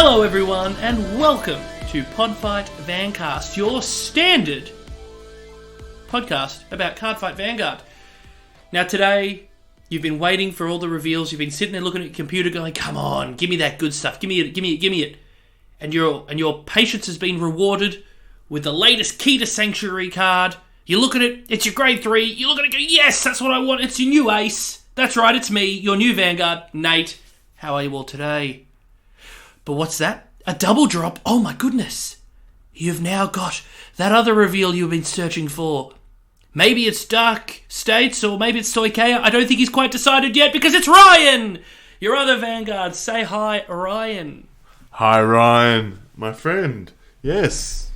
Hello everyone, and welcome to Podfight Vancast, your standard podcast about Cardfight Vanguard. Now today, you've been waiting for all the reveals, you've been sitting there looking at your computer going, come on, give me that good stuff, give me it. And your patience has been rewarded with the latest Key to Sanctuary card. You look at it, it's your grade 3, you look at it and go, yes, that's what I want, it's your new ace. That's right, it's me, your new Vanguard, Nate. How are you all today? But what's that? A double drop? Oh my goodness. You've now got that other reveal you've been searching for. Maybe it's Dark States or maybe it's Stoikea. I don't think he's quite decided yet because it's Ryan! Your other Vanguard. Say hi, Ryan. Hi, Ryan, my friend. Yes,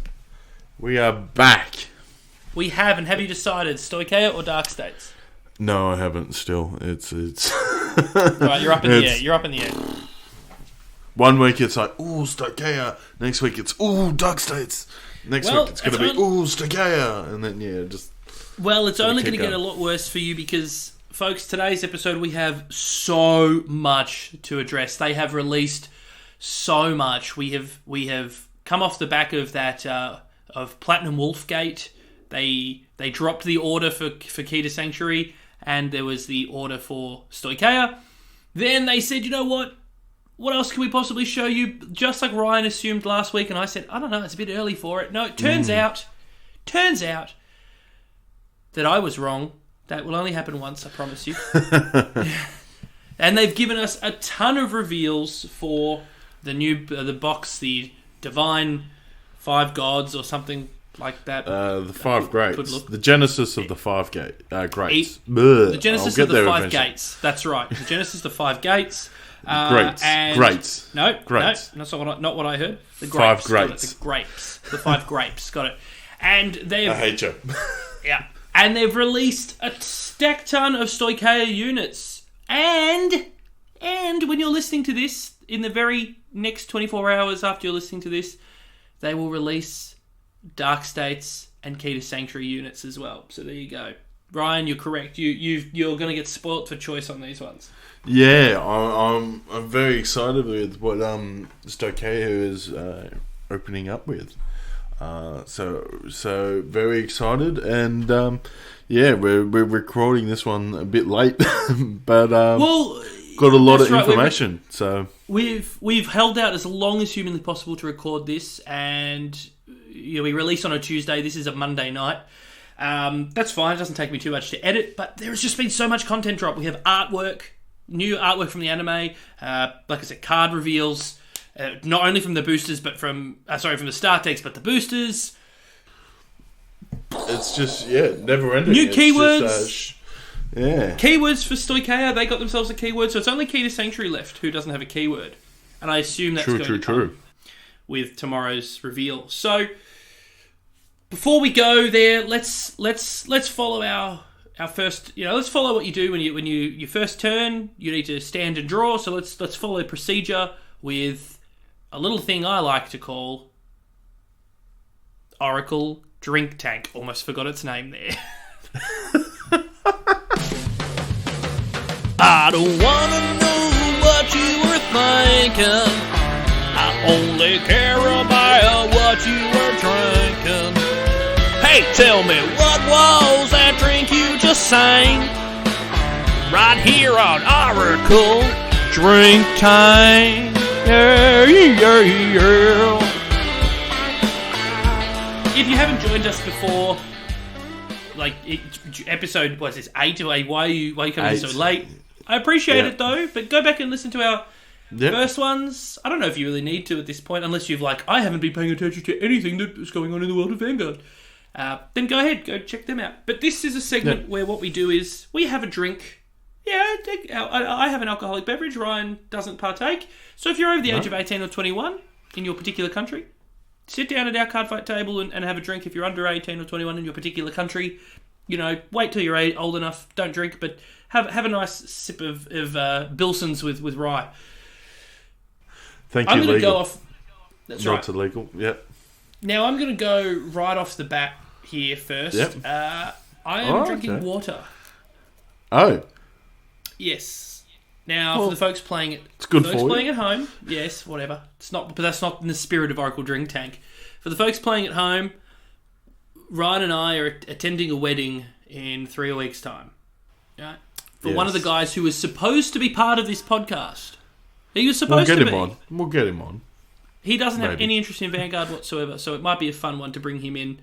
we are back. We have, and have you decided Stoikea or Dark States? No, I haven't still. It's Right, you're up in the air. You're up in the air. 1 week it's like, ooh, Stoikea. Next week it's, ooh, Dark States. Next week it's going to be, ooh, Stoikea. And then, just... Well, it's only going to get a lot worse for you because, folks, today's episode we have so much to address. They have released so much. We have come off the back of that, of Platinum Wolfgate. They dropped the order for Key to Sanctuary, and there was the order for Stoikea. Then they said, you know what? What else can we possibly show you? Just like Ryan assumed last week, and I said, I don't know, it's a bit early for it. No, it turns out that I was wrong. That will only happen once, I promise you. And they've given us a ton of reveals for the box, the Divine 5 Gods or something like that. The 5 Greats. The Genesis of the 5 Greats. The Genesis of the 5 Gates. That's right. The Genesis of the 5 Gates. Greats. No, that's not what I heard. The grapes. 5 Greats. The grapes. The 5 grapes. Got it. And they've... I hate you. Yeah. And they've released a stack ton of Stoikea units. And when you're listening to this, in the very next 24 hours after you're listening to this, they will release Dark States and Key to Sanctuary units as well. So there you go. Ryan, you're correct. You're going to get spoilt for choice on these ones. Yeah, I'm very excited with what Stoikea is opening up with. So very excited, and we're recording this one a bit late, but got a lot of information. So we've held out as long as humanly possible to record this, and we release on a Tuesday. This is a Monday night. That's fine. It doesn't take me too much to edit, but there has just been so much content drop. We have artwork, new artwork from the anime. Like I said, card reveals. Not only from the boosters, but from the start decks, but the boosters. It's just, never ending. New keywords. Keywords for Stoikea. They got themselves a keyword, so it's only Key to Sanctuary left who doesn't have a keyword. And I assume that's going to come with tomorrow's reveal. So, before we go there, let's follow our first, let's follow what you do when you first turn. You need to stand and draw, so let's follow the procedure with a little thing I like to call Oracle Drink Tank. Almost forgot its name there. I don't want to know what you were thinking. I only care about what you were drinking. Hey, tell me, what was that drink you just sang? Right here on Oracle Drink Tank. Yeah. If you haven't joined us before, episode, what's this, 8 or 8? Why are you coming in so late? I appreciate it though, but go back and listen to our first ones. I don't know if you really need to at this point, unless you've I haven't been paying attention to anything that is going on in the world of Vanguard. Then go ahead, go check them out. But this is a segment where what we do is we have a drink. Yeah, I have an alcoholic beverage. Ryan doesn't partake. So if you're over the age of 18 or 21 in your particular country, sit down at our cardfight table and have a drink. If you're under 18 or 21 in your particular country, wait till you're old enough. Don't drink, but have a nice sip of Bilson's with rye. Thank you, I'm going to legal. go off... That's Not right. illegal, yep. Now I'm going to go right off the bat here first. Yep. I am drinking water. Oh. Yes. Now, for the folks playing it... It's good for folks playing at home, yes, whatever. It's not, but that's not in the spirit of Oracle Drink Tank. For the folks playing at home, Ryan and I are attending a wedding in 3 weeks' time. Right? For one of the guys who was supposed to be part of this podcast. He was supposed to be. We'll get him on. He doesn't have any interest in Vanguard whatsoever, so it might be a fun one to bring him in.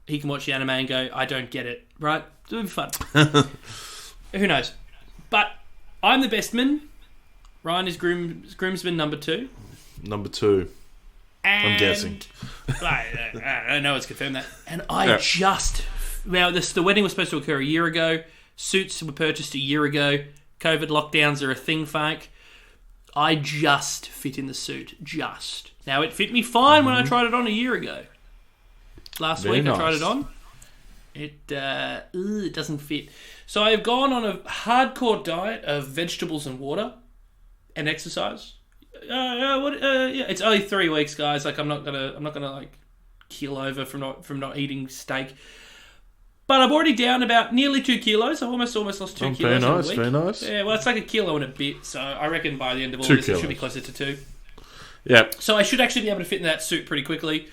He can watch the anime and go, I don't get it. Right? It'll be fun. Who knows? But I'm the best man. Ryan is groomsman number 2. Number 2. I'm guessing. I don't know, it's confirmed that. And I just... Now, the wedding was supposed to occur a year ago. Suits were purchased a year ago. COVID lockdowns are a thing, fake. I just fit in the suit. Just. Now, it fit me fine when I tried it on a year ago. Last week I tried it on. It doesn't fit. So I have gone on a hardcore diet of vegetables and water and exercise. It's only 3 weeks, guys. Like I'm not gonna like keel over from not eating steak. But I'm already down about nearly 2 kilos. I've almost lost 2 kilos in a week. Very nice. Yeah, well, it's like 1 kilo and a bit. So I reckon by the end of all this, it should be closer to 2. Yeah. So I should actually be able to fit in that suit pretty quickly.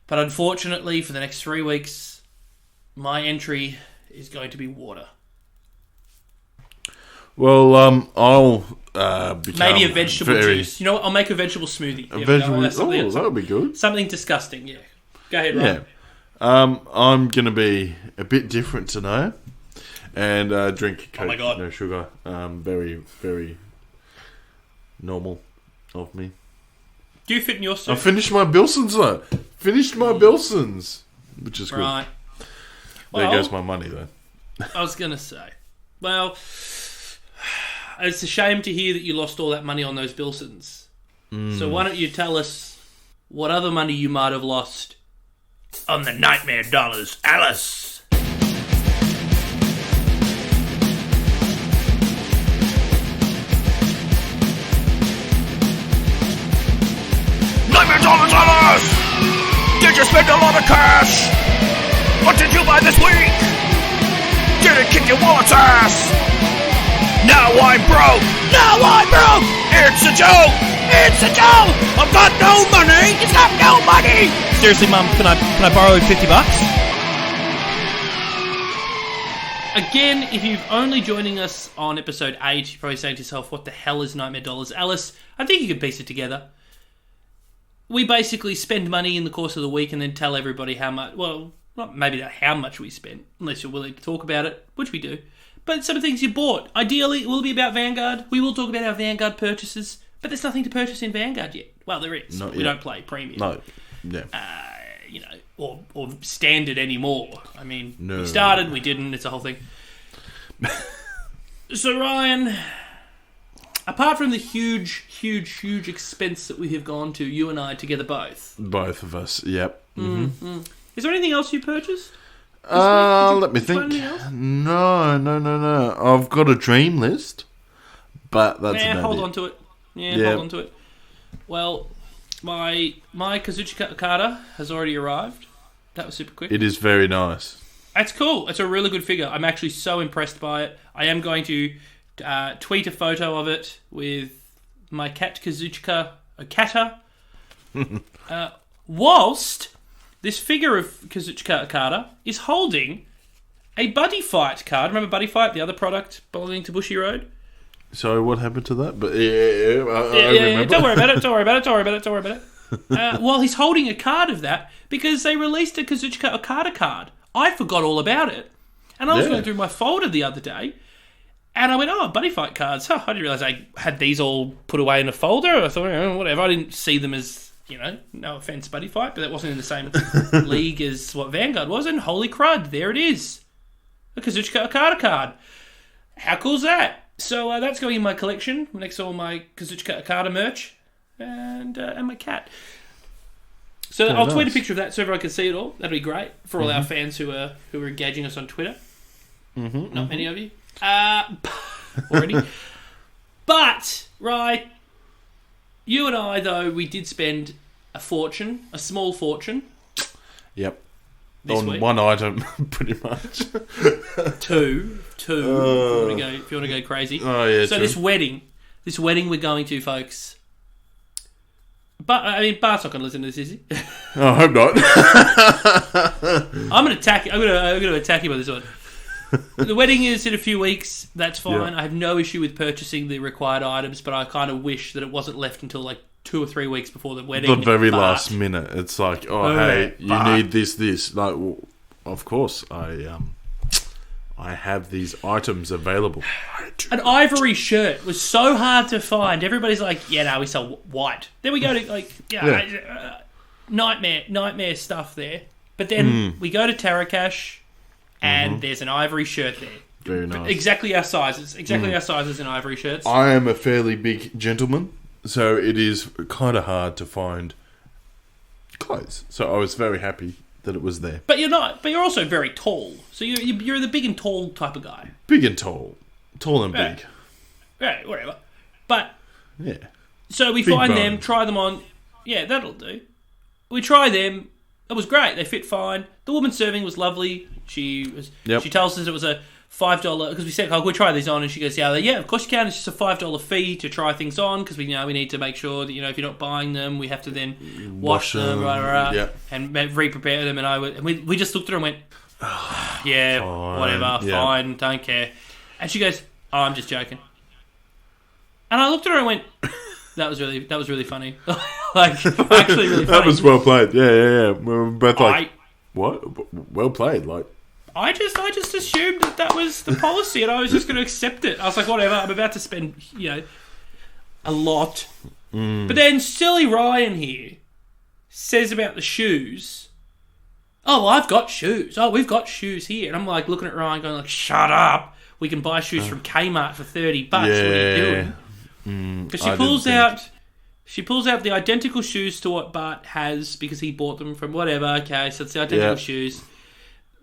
But unfortunately, for the next 3 weeks, my entry is going to be water. Well, I'll become maybe a vegetable juice. You know what? I'll make a vegetable smoothie. That would be good. Something disgusting, yeah. Go ahead, Ryan. Yeah. I'm going to be a bit different tonight and drink Coke, no sugar. Very, very normal of me. Do you fit in your suit? I finished my Bilsons though. Which is good. Right. There goes my money though. I was going to say, well, it's a shame to hear that you lost all that money on those Bilsons. So why don't you tell us what other money you might have lost on the Nightmare Dollars, Alice? Nightmare Dollars, Alice! Did you spend a lot of cash? What did you buy this week? Did it kick your wallet's ass? Now I'm broke! It's a joke! I've got no money! You've got no money! Seriously, Mum, can I borrow $50? Again, if you've only joining us on episode 8, you're probably saying to yourself, what the hell is Nightmare Dollars? Alice, I think you can piece it together. We basically spend money in the course of the week and then tell everybody how much, well, not maybe not how much we spent, unless you're willing to talk about it, which we do. But some of the things you bought. Ideally, it will be about Vanguard. We will talk about our Vanguard purchases, but there's nothing to purchase in Vanguard yet. Well, there is. Not yet. We don't play premium. No. Yeah. Or standard anymore. I mean, we started, we didn't. It's a whole thing. So, Ryan, apart from the huge expense that we have gone to, you and I together both. Both of us, yep. Mm-hmm. Is there anything else you purchased? Let me think. No. I've got a dream list, but that's about hold it. on to it. Hold on to it. Well, my Kazuchika Okada has already arrived. That was super quick. It is very nice. It's cool. It's a really good figure. I'm actually so impressed by it. I am going to tweet a photo of it with my cat Kazuchika Okada. Whilst this figure of Kazuchika Okada is holding a Buddy Fight card. Remember Buddy Fight, the other product belonging to Bushi Road? Sorry, what happened to that? But I remember. Don't worry about it. Well, he's holding a card of that because they released a Kazuchika Okada card. I forgot all about it. And I was going through my folder the other day, and I went, Buddy Fight cards. I didn't realise I had these all put away in a folder. I thought, whatever. I didn't see them as, no offence, Buddy Fight, but that wasn't in the same league as what Vanguard was. And holy crud, there it is. A Kazuchika Okada card. How cool is that? So that's going in my collection next to all my Kazuchika Okada merch and my cat. So I'll tweet a picture of that so everyone can see it all. That'd be great for all our fans who are engaging us on Twitter. Not many of you already. But right, you and I though we did spend a small fortune. Yep. this week. One item, pretty much. Two. If you want to go crazy. Oh yeah. So true. this wedding we're going to, folks. But I mean, Bart's not going to listen to this, is he? Oh, I hope not. I'm going to attack him on this one. The wedding is in a few weeks. That's fine. Yeah. I have no issue with purchasing the required items, but I kind of wish that it wasn't left until like 2 or 3 weeks before the wedding. The very last minute. It's like, hey, you Bart. need this. Like, well, of course, I have these items available. An ivory shirt was so hard to find. Everybody's like, yeah, no, we sell white. Then we go to nightmare stuff there. But then we go to Taracash, and there's an ivory shirt there. Very nice. Exactly our sizes. Our sizes in ivory shirts. I am a fairly big gentleman, so it is kind of hard to find clothes. So I was very happy that it was there. But you're not. But you're also very tall. So you're the big and tall type of guy. Big and tall. Tall and big. Right, whatever. But yeah. So we Big find bones. them, try them on. Yeah, that'll do. We try them. It was great. They fit fine. The woman serving was lovely. She tells us it was a $5 because we said, "Oh, we'll try these on," and she goes, "Yeah, of course you can. It's just a $5 fee to try things on because we need to make sure that if you're not buying them, we have to then wash them, and re-prepare them." And we just looked at her and went, "Yeah, fine, whatever, fine, don't care." And she goes, "Oh, I'm just joking." And I looked at her and went, That was really funny. Like, actually really funny. That was well played. Yeah. We were both like, what? Well played. Like, I just assumed that was the policy, and I was just going to accept it. I was like, whatever. I'm about to spend, a lot. But then silly Ryan here says about the shoes. Oh, well, I've got shoes. Oh, we've got shoes here, and I'm like looking at Ryan, going like, shut up. We can buy shoes from Kmart for $30. What are you doing? Because she pulls out the identical shoes to what Bart has because he bought them from whatever. Okay, so it's the identical shoes.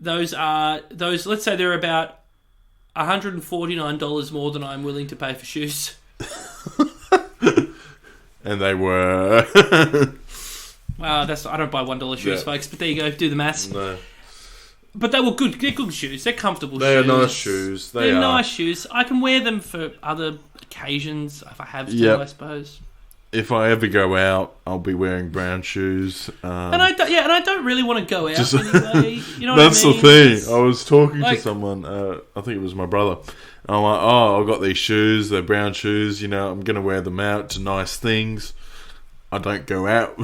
Those let's say they're about $149 more than I'm willing to pay for shoes. And they were. Well, I don't buy $1 shoes, folks. But there you go. Do the maths. No. But they were good. They're good shoes. They're comfortable shoes. They're nice shoes. They're nice shoes. I can wear them for other occasions if I have to, I suppose. If I ever go out, I'll be wearing brown shoes. And I don't really want to go out anyway. You know that's what I mean? the thing. I was talking to someone. I think it was my brother. I'm like, I've got these shoes. They're brown shoes. I'm going to wear them out to nice things. I don't go out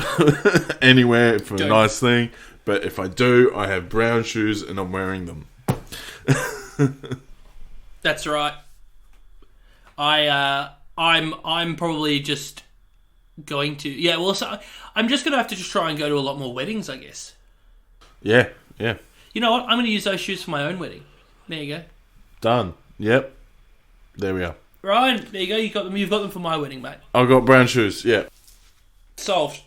anywhere for a nice thing. But if I do, I have brown shoes and I'm wearing them. That's right. I'm probably just going to so I'm just gonna have to just try and go to a lot more weddings, I guess. Yeah. You know what? I'm gonna use those shoes for my own wedding. There you go. Done. Yep. There we are. Ryan, there you go. You got them. You've got them for my wedding, mate. I've got brown shoes. Yeah. Solved.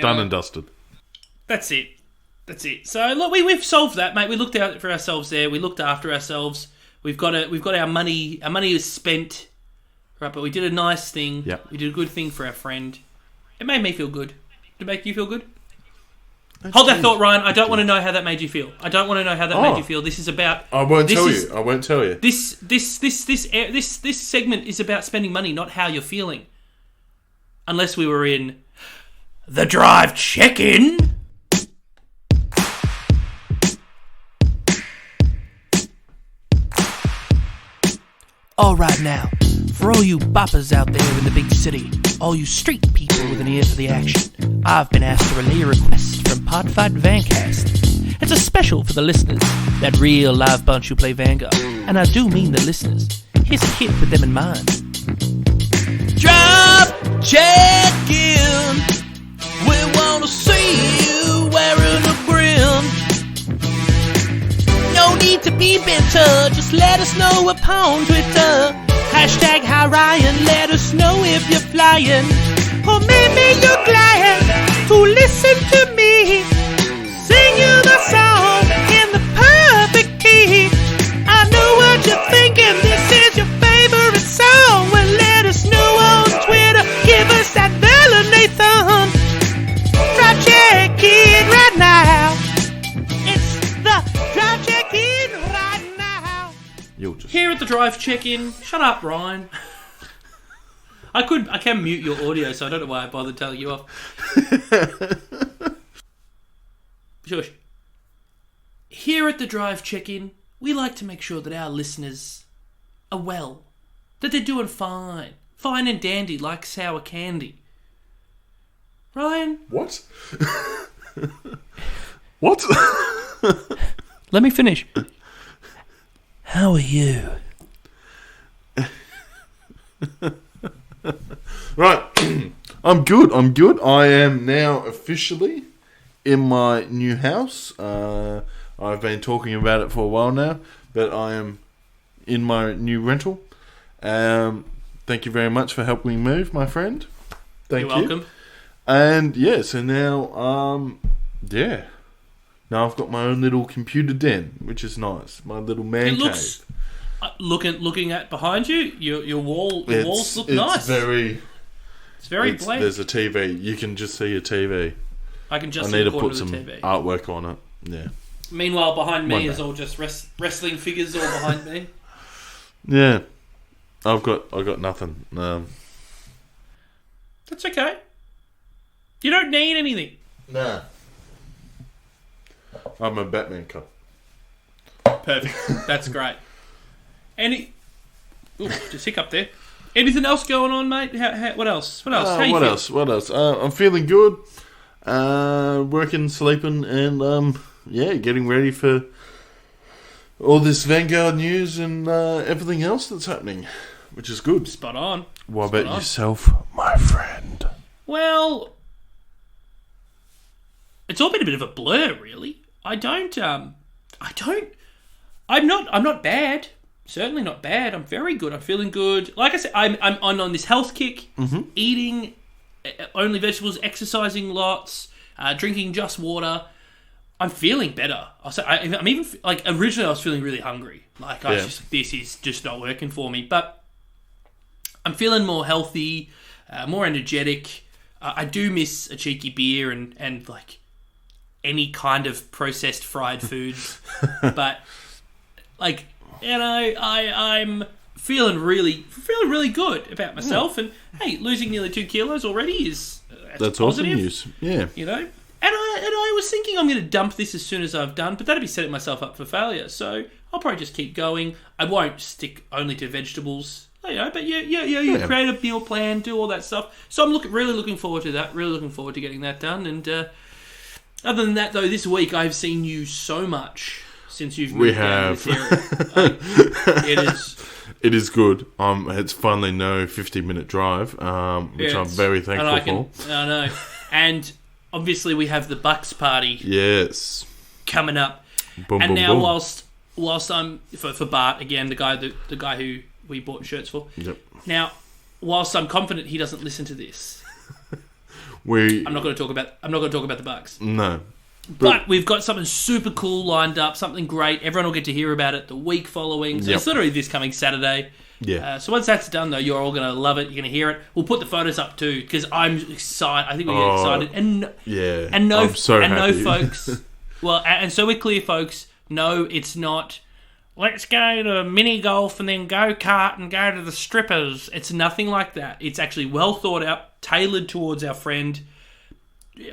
Done and dusted. That's it. So look, we've solved that, mate. We looked out for ourselves there. We looked after ourselves. We've got our money. Our money is spent. Right, but we did a nice thing. Yeah. We did a good thing for our friend. It made me feel good. Did it make you feel good? Hold that thought, Ryan. I don't want to know how that made you feel. Made you feel. This is about. I won't tell you. This segment is about spending money, not how you're feeling. Unless we were in the drive check-in. All right now, for all you boppers out there in the big city, all you street people with an ear for the action, I've been asked to relay a request from Podfight Vancast. It's a special for the listeners, that real live bunch who play Vanguard, and I do mean the listeners. Here's a hit with them in mind. Drop check-in. We wanna see you wearing a grin. No need to be bitter, just let us know upon Twitter. Hashtag Hi Ryan, let us know if you're flying. Or maybe you're glad to listen to me sing you the song in the perfect key. I know what you're thinking, this is your favorite song. Well, let us know on Twitter, give us that Nathan. Drop check-in. Here at the drive check-in. Shut up, Ryan. I can mute your audio, so I don't know why I bothered telling you off. Shush. Here at the drive check-in, we like to make sure that our listeners are well. That they're doing fine. Fine and dandy like sour candy. Ryan? What? What? Let me finish. How are you? Right. I'm good. I am now officially in my new house. I've been talking about it for a while now, but I am in my new rental. Thank you very much for helping me move, my friend. Thank you. You're welcome. And yeah, so now, now I've got my own little computer den, which is nice. My little man cave. Looking at behind you, your walls look nice. It's very blank. There's a TV. You can just see a TV. I can just I see need the to corner put of some the TV. artwork on it. Yeah. Meanwhile, behind me One is day. all just wrestling figures all behind me. Yeah. I've got nothing. That's okay. You don't need anything. Nah. I'm a Batman cop. Perfect. That's great. Just hiccup there. Anything else going on, mate? What else? What else? How you feel? What else? I'm feeling good. Working, sleeping, and getting ready for all this Vanguard news and everything else that's happening, which is good. Spot on. What about yourself, my friend? Well, it's all been a bit of a blur, really. I'm not bad. Certainly not bad. I'm very good. I'm feeling good. Like I said, I'm on this health kick. Mm-hmm. Eating only vegetables, exercising lots, drinking just water. I'm feeling better. I'm even like originally I was feeling really hungry. Like this is just not working for me. But I'm feeling more healthy, more energetic. I do miss a cheeky beer and like any kind of processed fried foods, but like. I'm feeling really good about myself, and hey, losing nearly 2 kilos already that's awesome positive, news. Yeah, you know. And I was thinking I'm going to dump this as soon as I've done, but that'd be setting myself up for failure. So I'll probably just keep going. I won't stick only to vegetables, you know. But you create a meal plan, do all that stuff. So I'm really looking forward to that. Really looking forward to getting that done. And other than that, though, this week I've seen you so much. Since you've moved down to this area. It is good. It's finally no 50-minute drive, which I'm very thankful for. I know. And obviously we have the Bucks party. Yes. Coming up. Boom, and boom, now boom. whilst I'm for Bart again, the guy who we bought shirts for. Yep. Now, whilst I'm confident he doesn't listen to this, I'm not going to talk about the Bucks. No. But we've got something super cool lined up, something great. Everyone will get to hear about it the week following. So it's literally this coming Saturday. Yeah. So once that's done, though, you're all going to love it. You're going to hear it. We'll put the photos up too, because I'm excited. I think we get excited. I'm so happy. No, folks. Well, and so we're clear, folks. No, it's not. Let's go to mini golf and then go kart and go to the strippers. It's nothing like that. It's actually well thought out, tailored towards our friend. The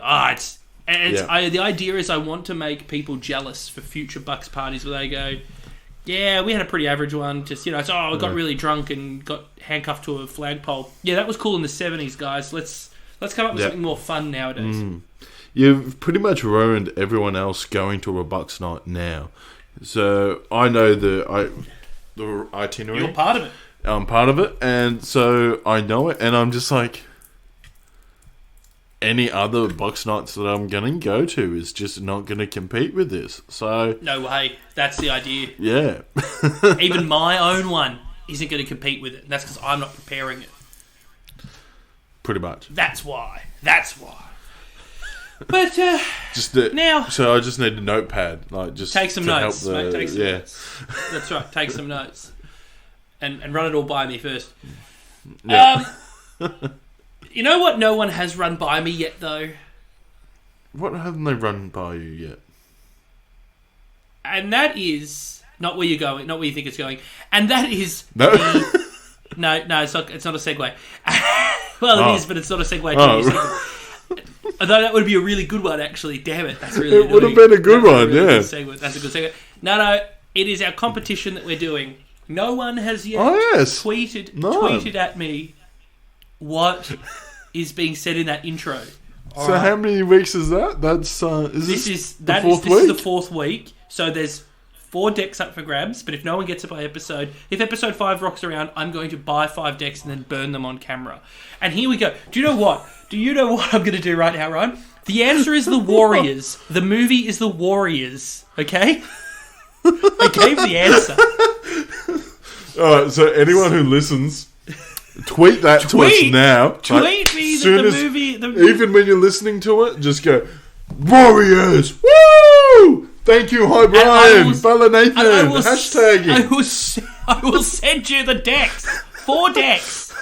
idea is I want to make people jealous for future Bucks parties where they go, yeah, we had a pretty average one. Just, we got really drunk and got handcuffed to a flagpole. Yeah, that was cool in the 70s, guys. Let's come up with something more fun nowadays. You've pretty much ruined everyone else going to a Bucks night now. So I know the itinerary. You're part of it. I'm part of it, and so I know it, and I'm just like, any other Bucks nights that I'm going to go to is just not going to compete with this. So no way. That's the idea. Yeah. Even my own one isn't going to compete with it. And that's because I'm not preparing it. Pretty much. That's why. But now, so I just need a notepad, just take some notes, mate. Take some notes. That's right. Take some notes, and run it all by me first. Yeah. You know what? No one has run by me yet, though. What haven't they run by you yet? And that is not where you're going, not where you think it's going. And that is... No. No, it's not a segue. Well, it is, but it's not a segue to your segment. Although that would be a really good one, actually. Damn it. That's really It would have been a good one, really yeah. That's a good segment. No, it is our competition that we're doing. No one has yet tweeted at me what is being said in that intro. So how many weeks is that? This is the fourth week. So there's 4 decks up for grabs, but if no one gets it by if episode 5 rocks around, I'm going to buy 5 decks and then burn them on camera. And here we go. Do you know what I'm going to do right now, Ryan? The answer is The Warriors. The movie is The Warriors. Okay? I gave the answer. Alright, so anyone who listens, tweet that to us now. Tweet me the movie. Even when you're listening to it, just go, Warriors! Woo! Thank you, hi Brian, Bella Nathan, hashtagging. I will send you the decks. 4 decks.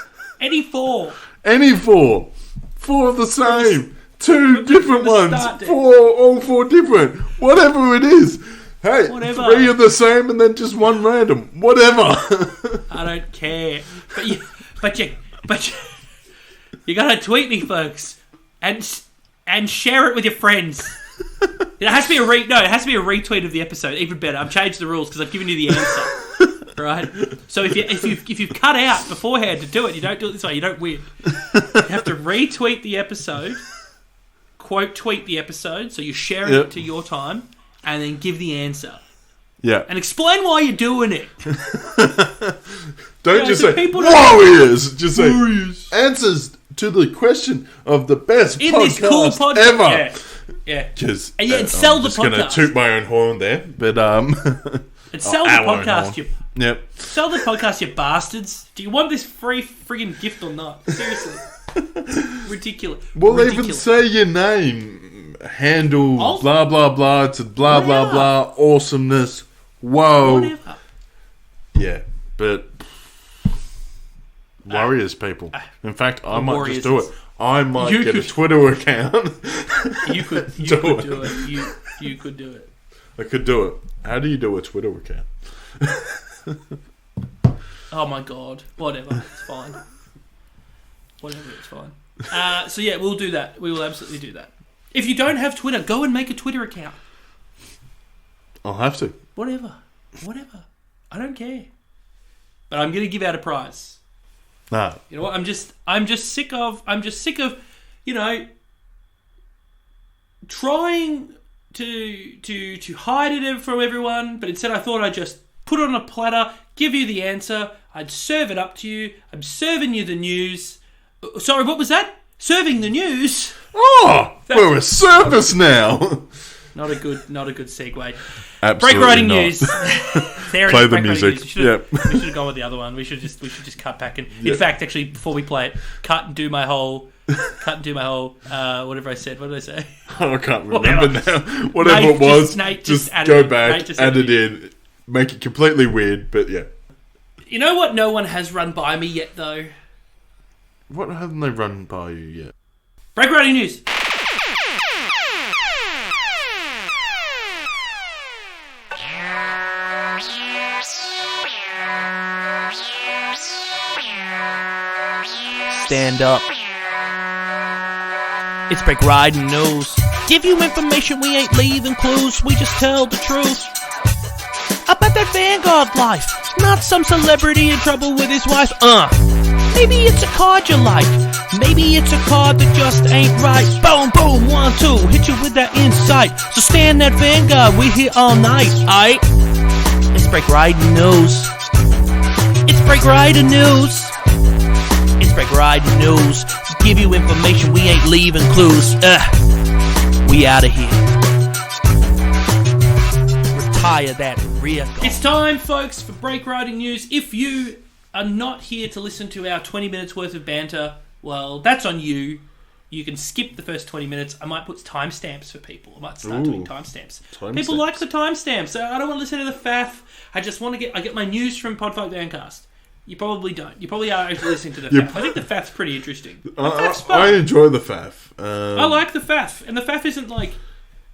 Any 4. Any 4. 4 of the same. 2 different ones. 4, all 4 different. Whatever it is. Hey, whatever. 3 of the same and then just 1 random. Whatever. I don't care. But you gotta tweet me, folks, and share it with your friends. It has to be a retweet of the episode. Even better. I've changed the rules because I've given you the answer. Right? So if you've cut out beforehand to do it, you don't do it this way. You don't win. You have to retweet the episode, quote tweet the episode, so you share it to your time, and then give the answer. Yeah. And explain why you're doing it. Don't just say Warriors. Just say Warriors. Answers to the question of the best in podcast this cool podcast ever. Yeah. And sell the podcast. I'm just going to toot my own horn there, but and sell the podcast. Yep. Sell the podcast, you bastards. Do you want this free friggin' gift or not? Seriously. Ridiculous. We'll even say your name, handle, blah blah blah. It's blah blah blah. Awesomeness. Whoa. Whatever. Yeah, but Warriors, people. In fact, I might just do it. I might get a Twitter account. You could do it. You could do it. I could do it. How do you do a Twitter account? Oh my god. Whatever. It's fine. Whatever. It's fine. So yeah, we'll do that. We will absolutely do that. If you don't have Twitter, go and make a Twitter account. I'll have to. Whatever. I don't care. But I'm going to give out a prize. Nah. You know what? I'm just sick of, you know, trying to hide it from everyone, but instead I thought I'd just put it on a platter, give you the answer, I'd serve it up to you. I'm serving you the news. Sorry, what was that? Serving the news? Oh, we're a service now. Not a good segue. Absolutely break writing not. News. Play the music. We should have gone with the other one. We should just cut back and, in fact, actually, before we play it, cut and do my whole. Whatever I said. What did I say? Oh, I can't remember now. Whatever it was, just go back, add it in, make it completely weird. But yeah. You know what? No one has run by me yet, though. What haven't they run by you yet? Break writing news. Stand up. It's Break Riding News. Give you information, we ain't leaving clues. We just tell the truth about that Vanguard life. Not some celebrity in trouble with his wife. Maybe it's a card you like. Maybe it's a card that just ain't right. Boom, boom, 1, 2. Hit you with that insight. So stand that Vanguard. We here all night. Aight? It's Break Riding News. It's Break Riding News. It's Break Riding News. Give you information, we ain't leaving clues. We out of here. Retire that rear goal. It's time, folks, for Break Riding News. If you are not here to listen to our 20 minutes worth of banter, well, that's on you. You can skip the first 20 minutes. I might put timestamps for people. I might start doing timestamps. People like the timestamps. So I don't want to listen to the faff. I just want to I get my news from Podfight Vancast. You probably don't. You probably are actually listening to the faff. I think the faff's pretty interesting. I enjoy the faff. I like the faff. And the faff isn't like...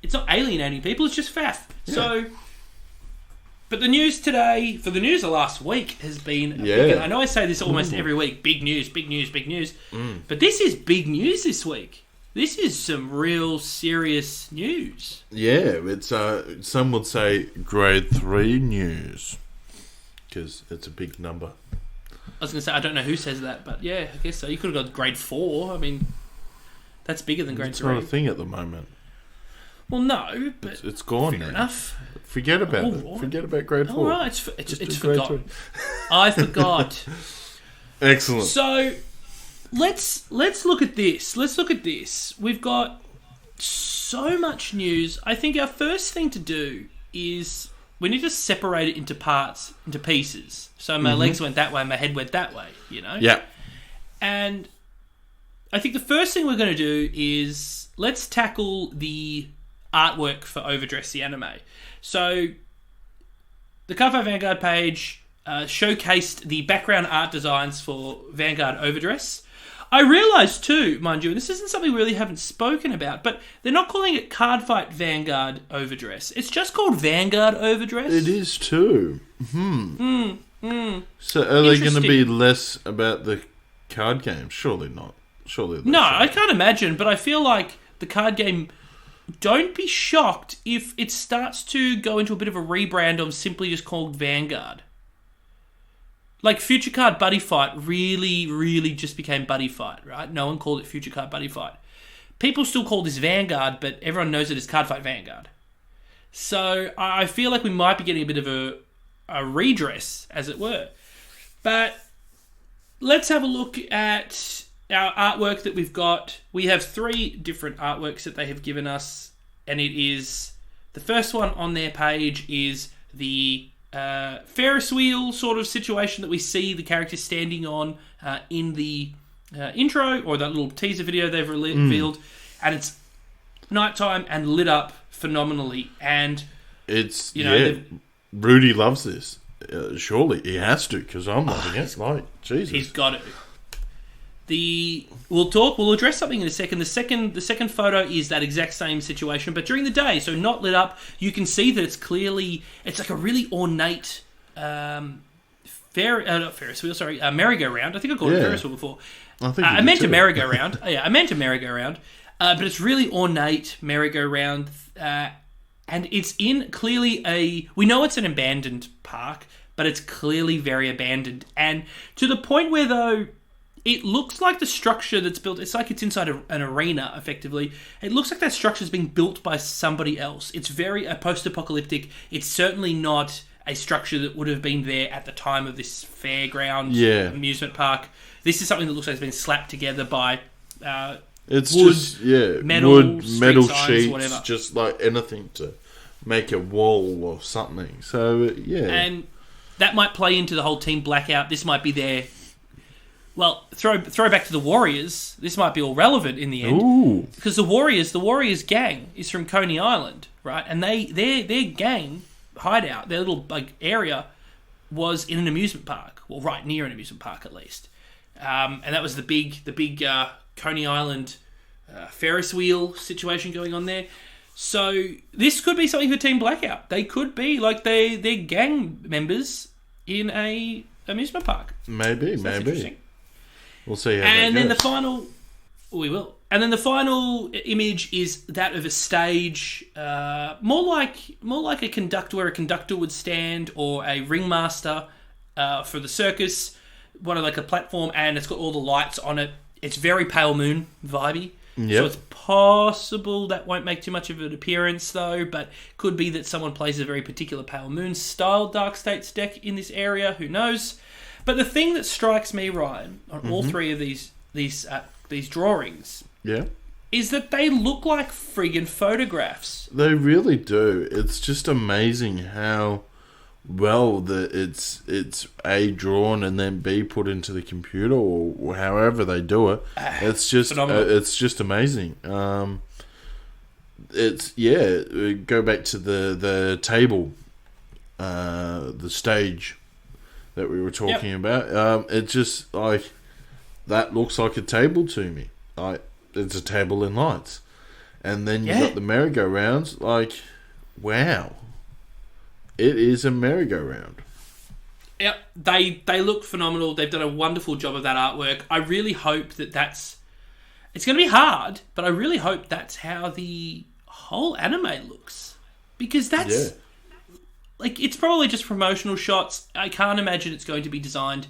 It's not alienating people. It's just faff. Yeah. So... But the news today, for the news of last week, has been... I know I say this almost every week. Big news, big news, big news. But this is big news this week. This is some real serious news. Yeah, it's some would say grade 3 news. Because it's a big number. I was going to say, I don't know who says that, but yeah, I guess so. You could have got grade 4. I mean, that's bigger than grade 3. It's not a thing at the moment. Well, no, but... It's gone fair now. Lough. Forget about it. Right. Forget about grade 4. All right, it's forgotten. I forgot. Excellent. So, let's look at this. Let's look at this. We've got so much news. I think our first thing to do is we need to separate it into parts, into pieces. So my legs went that way, my head went that way, you know? Yeah. And I think the first thing we're going to do is let's tackle the artwork for Overdress, the anime. So the Cardfight Vanguard page showcased the background art designs for Vanguard Overdress. I realised too, mind you, and this isn't something we really haven't spoken about, but they're not calling it Cardfight Vanguard Overdress. It's just called Vanguard Overdress. It is too. So are they going to be less about the card game? Surely not. No, I can't imagine, but I feel like the card game... Don't be shocked if it starts to go into a bit of a rebrand of simply just called Vanguard. Like Future Card Buddy Fight really, really just became Buddy Fight, right? No one called it Future Card Buddy Fight. People still call this Vanguard, but everyone knows it as Cardfight Vanguard. So I feel like we might be getting a bit of a redress, as it were. But let's have a look at our artwork that we've got. We have 3 different artworks that they have given us, and it is... The first one on their page is the... Ferris wheel sort of situation that we see the characters standing on in the intro, or that little teaser video they've revealed, and it's nighttime and lit up phenomenally. And it's Brody loves this. Surely he has to, because I'm loving it. Like Jesus, he's got to. We'll address something in a second. The second photo is that exact same situation, but during the day, so not lit up. You can see that it's like a really ornate merry-go-round. I think I called it Ferris wheel before. I meant a merry-go-round. I meant a merry-go-round. But it's really ornate merry-go-round, and it's in clearly we know it's an abandoned park, but it's clearly very abandoned, and to the point where though. It looks like the structure that's built... It's like it's inside an arena, effectively. It looks like that structure's being built by somebody else. It's very post-apocalyptic. It's certainly not a structure that would have been there at the time of this fairground amusement park. This is something that looks like it's been slapped together by it's wood, just, metal sheets, whatever. Just like anything to make a wall or something. So, And that might play into the whole Team Blackout. This might be their... Well, throw back to the Warriors. This might be all relevant in the end. Because the Warriors gang is from Coney Island, right? And their gang hideout, their little area, was in an amusement park. Well, right near an amusement park at least. And that was the big Coney Island Ferris wheel situation going on there. So this could be something for Team Blackout. They could be like they're gang members in a amusement park. Maybe. We'll see how and that then goes. We will. And then the final image is that of a stage, more like a conductor, where a conductor would stand, or a ringmaster for the circus, one of like a platform, and it's got all the lights on it. It's very Pale Moon vibey. Yep. So it's possible that won't make too much of an appearance though, but could be that someone plays a very particular Pale Moon style Dark States deck in this area. Who knows? But the thing that strikes me, Ryan, on all 3 of these drawings, is that they look like friggin' photographs. They really do. It's just amazing how well it's A, drawn and then B, put into the computer, or however they do it. It's just it's just amazing. Go back to the table, the stage that we were talking about. It's just like, that looks like a table to me. Like, it's a table in lights. And then you got the merry-go-rounds. Like, wow. It is a merry-go-round. Yep, they look phenomenal. They've done a wonderful job of that artwork. I really hope that's... It's going to be hard, but I really hope that's how the whole anime looks. Because that's... Yeah. Like, it's probably just promotional shots. I can't imagine it's going to be designed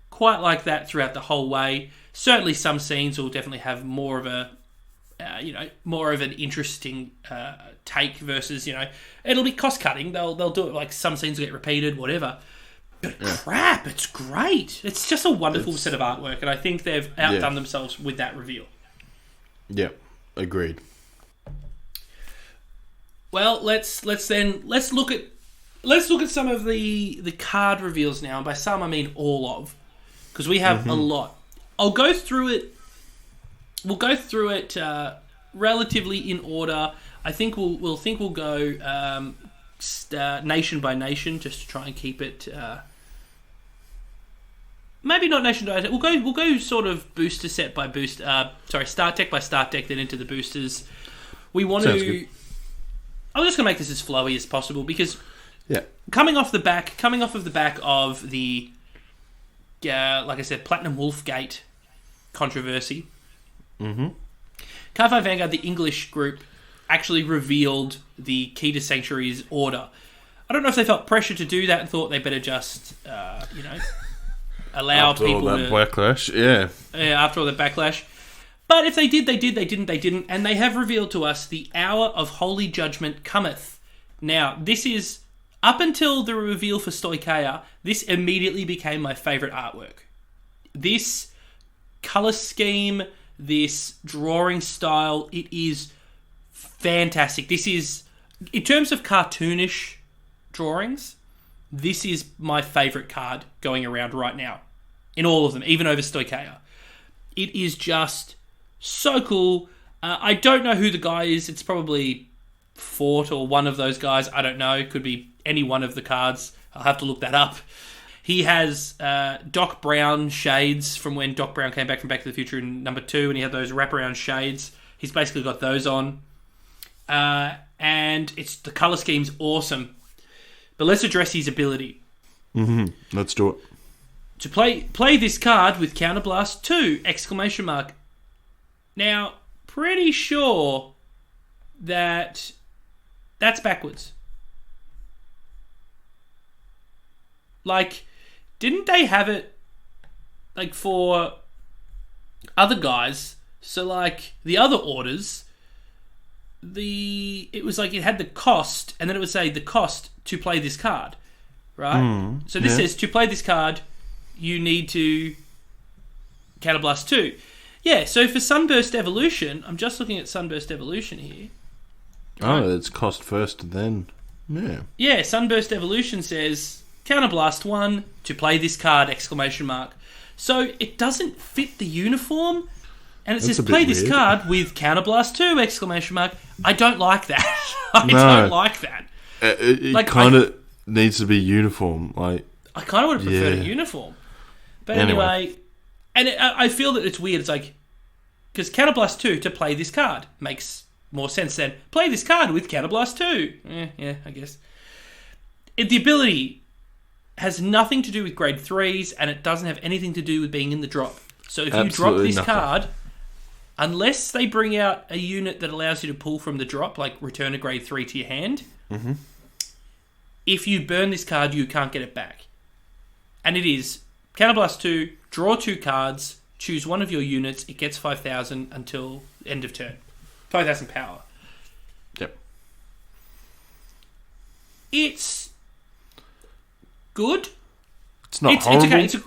quite like that throughout the whole way. Certainly some scenes will definitely have more of a... more of an interesting take versus, it'll be cost-cutting. They'll do it like some scenes will get repeated, whatever. But crap, it's great. It's just a wonderful set of artwork, and I think they've outdone themselves with that reveal. Yeah, agreed. Well, let's look at some of the card reveals now. And by some, I mean all of, because we have a lot. I'll go through it. We'll go through it relatively in order. I think we'll go nation by nation, just to try and keep it. Maybe not nation by nation. We'll go sort of booster set by booster. Start deck by start deck, then into the boosters. We want Sounds to. Good. I'm just gonna make this as flowy as possible because coming off of the back of the like I said, Platinum Wolfgate controversy. Cardfight Vanguard, the English group, actually revealed the Key to Sanctuary's order. I don't know if they felt pressure to do that and thought they better just, allow after people all that backlash, after all the backlash. But if they did, they did. They didn't, they didn't. And they have revealed to us the Hour of Holy Judgment cometh. Now, this is, up until the reveal for Stoicheia, this immediately became my favourite artwork. This colour scheme, this drawing style, it is fantastic. This is, in terms of cartoonish drawings, this is my favourite card going around right now. In all of them, even over Stoicheia. It is just so cool. I don't know who the guy is. It's probably Fort or one of those guys. I don't know. Could be any one of the cards. I'll have to look that up. He has Doc Brown shades from when Doc Brown came back from Back to the Future in number 2, and he had those wraparound shades. He's basically got those on. And the colour scheme's awesome. But let's address his ability. Let's do it. To play this card with Counterblast 2! Now, pretty sure that's backwards. Like, didn't they have it, like, for other guys? So, like, the other orders, it was like it had the cost, and then it would say the cost to play this card, right? So this says, to play this card, you need to Counterblast 2. Yeah, so for Sunburst Evolution, I'm just looking at Sunburst Evolution here. Right? Oh, it's cost first, then. Yeah. Yeah, Sunburst Evolution says, Counterblast 1, to play this card, ! So it doesn't fit the uniform, and it says, play this card with Counterblast 2! I don't like that. Don't like that. It like, kind of needs to be uniform. Like, I kind of would have preferred a uniform. But anyway, and I feel that it's weird. It's like, because Counterblast 2 to play this card makes more sense than play this card with Counterblast 2. Yeah, I guess. The ability has nothing to do with grade 3s, and it doesn't have anything to do with being in the drop. So if you drop this card, unless they bring out a unit that allows you to pull from the drop, like return a grade 3 to your hand, if you burn this card, you can't get it back. And it is Counterblast 2, draw 2 cards, choose one of your units, it gets 5,000 until end of turn. 5,000 power. Yep. It's good. It's not horrible. It's okay.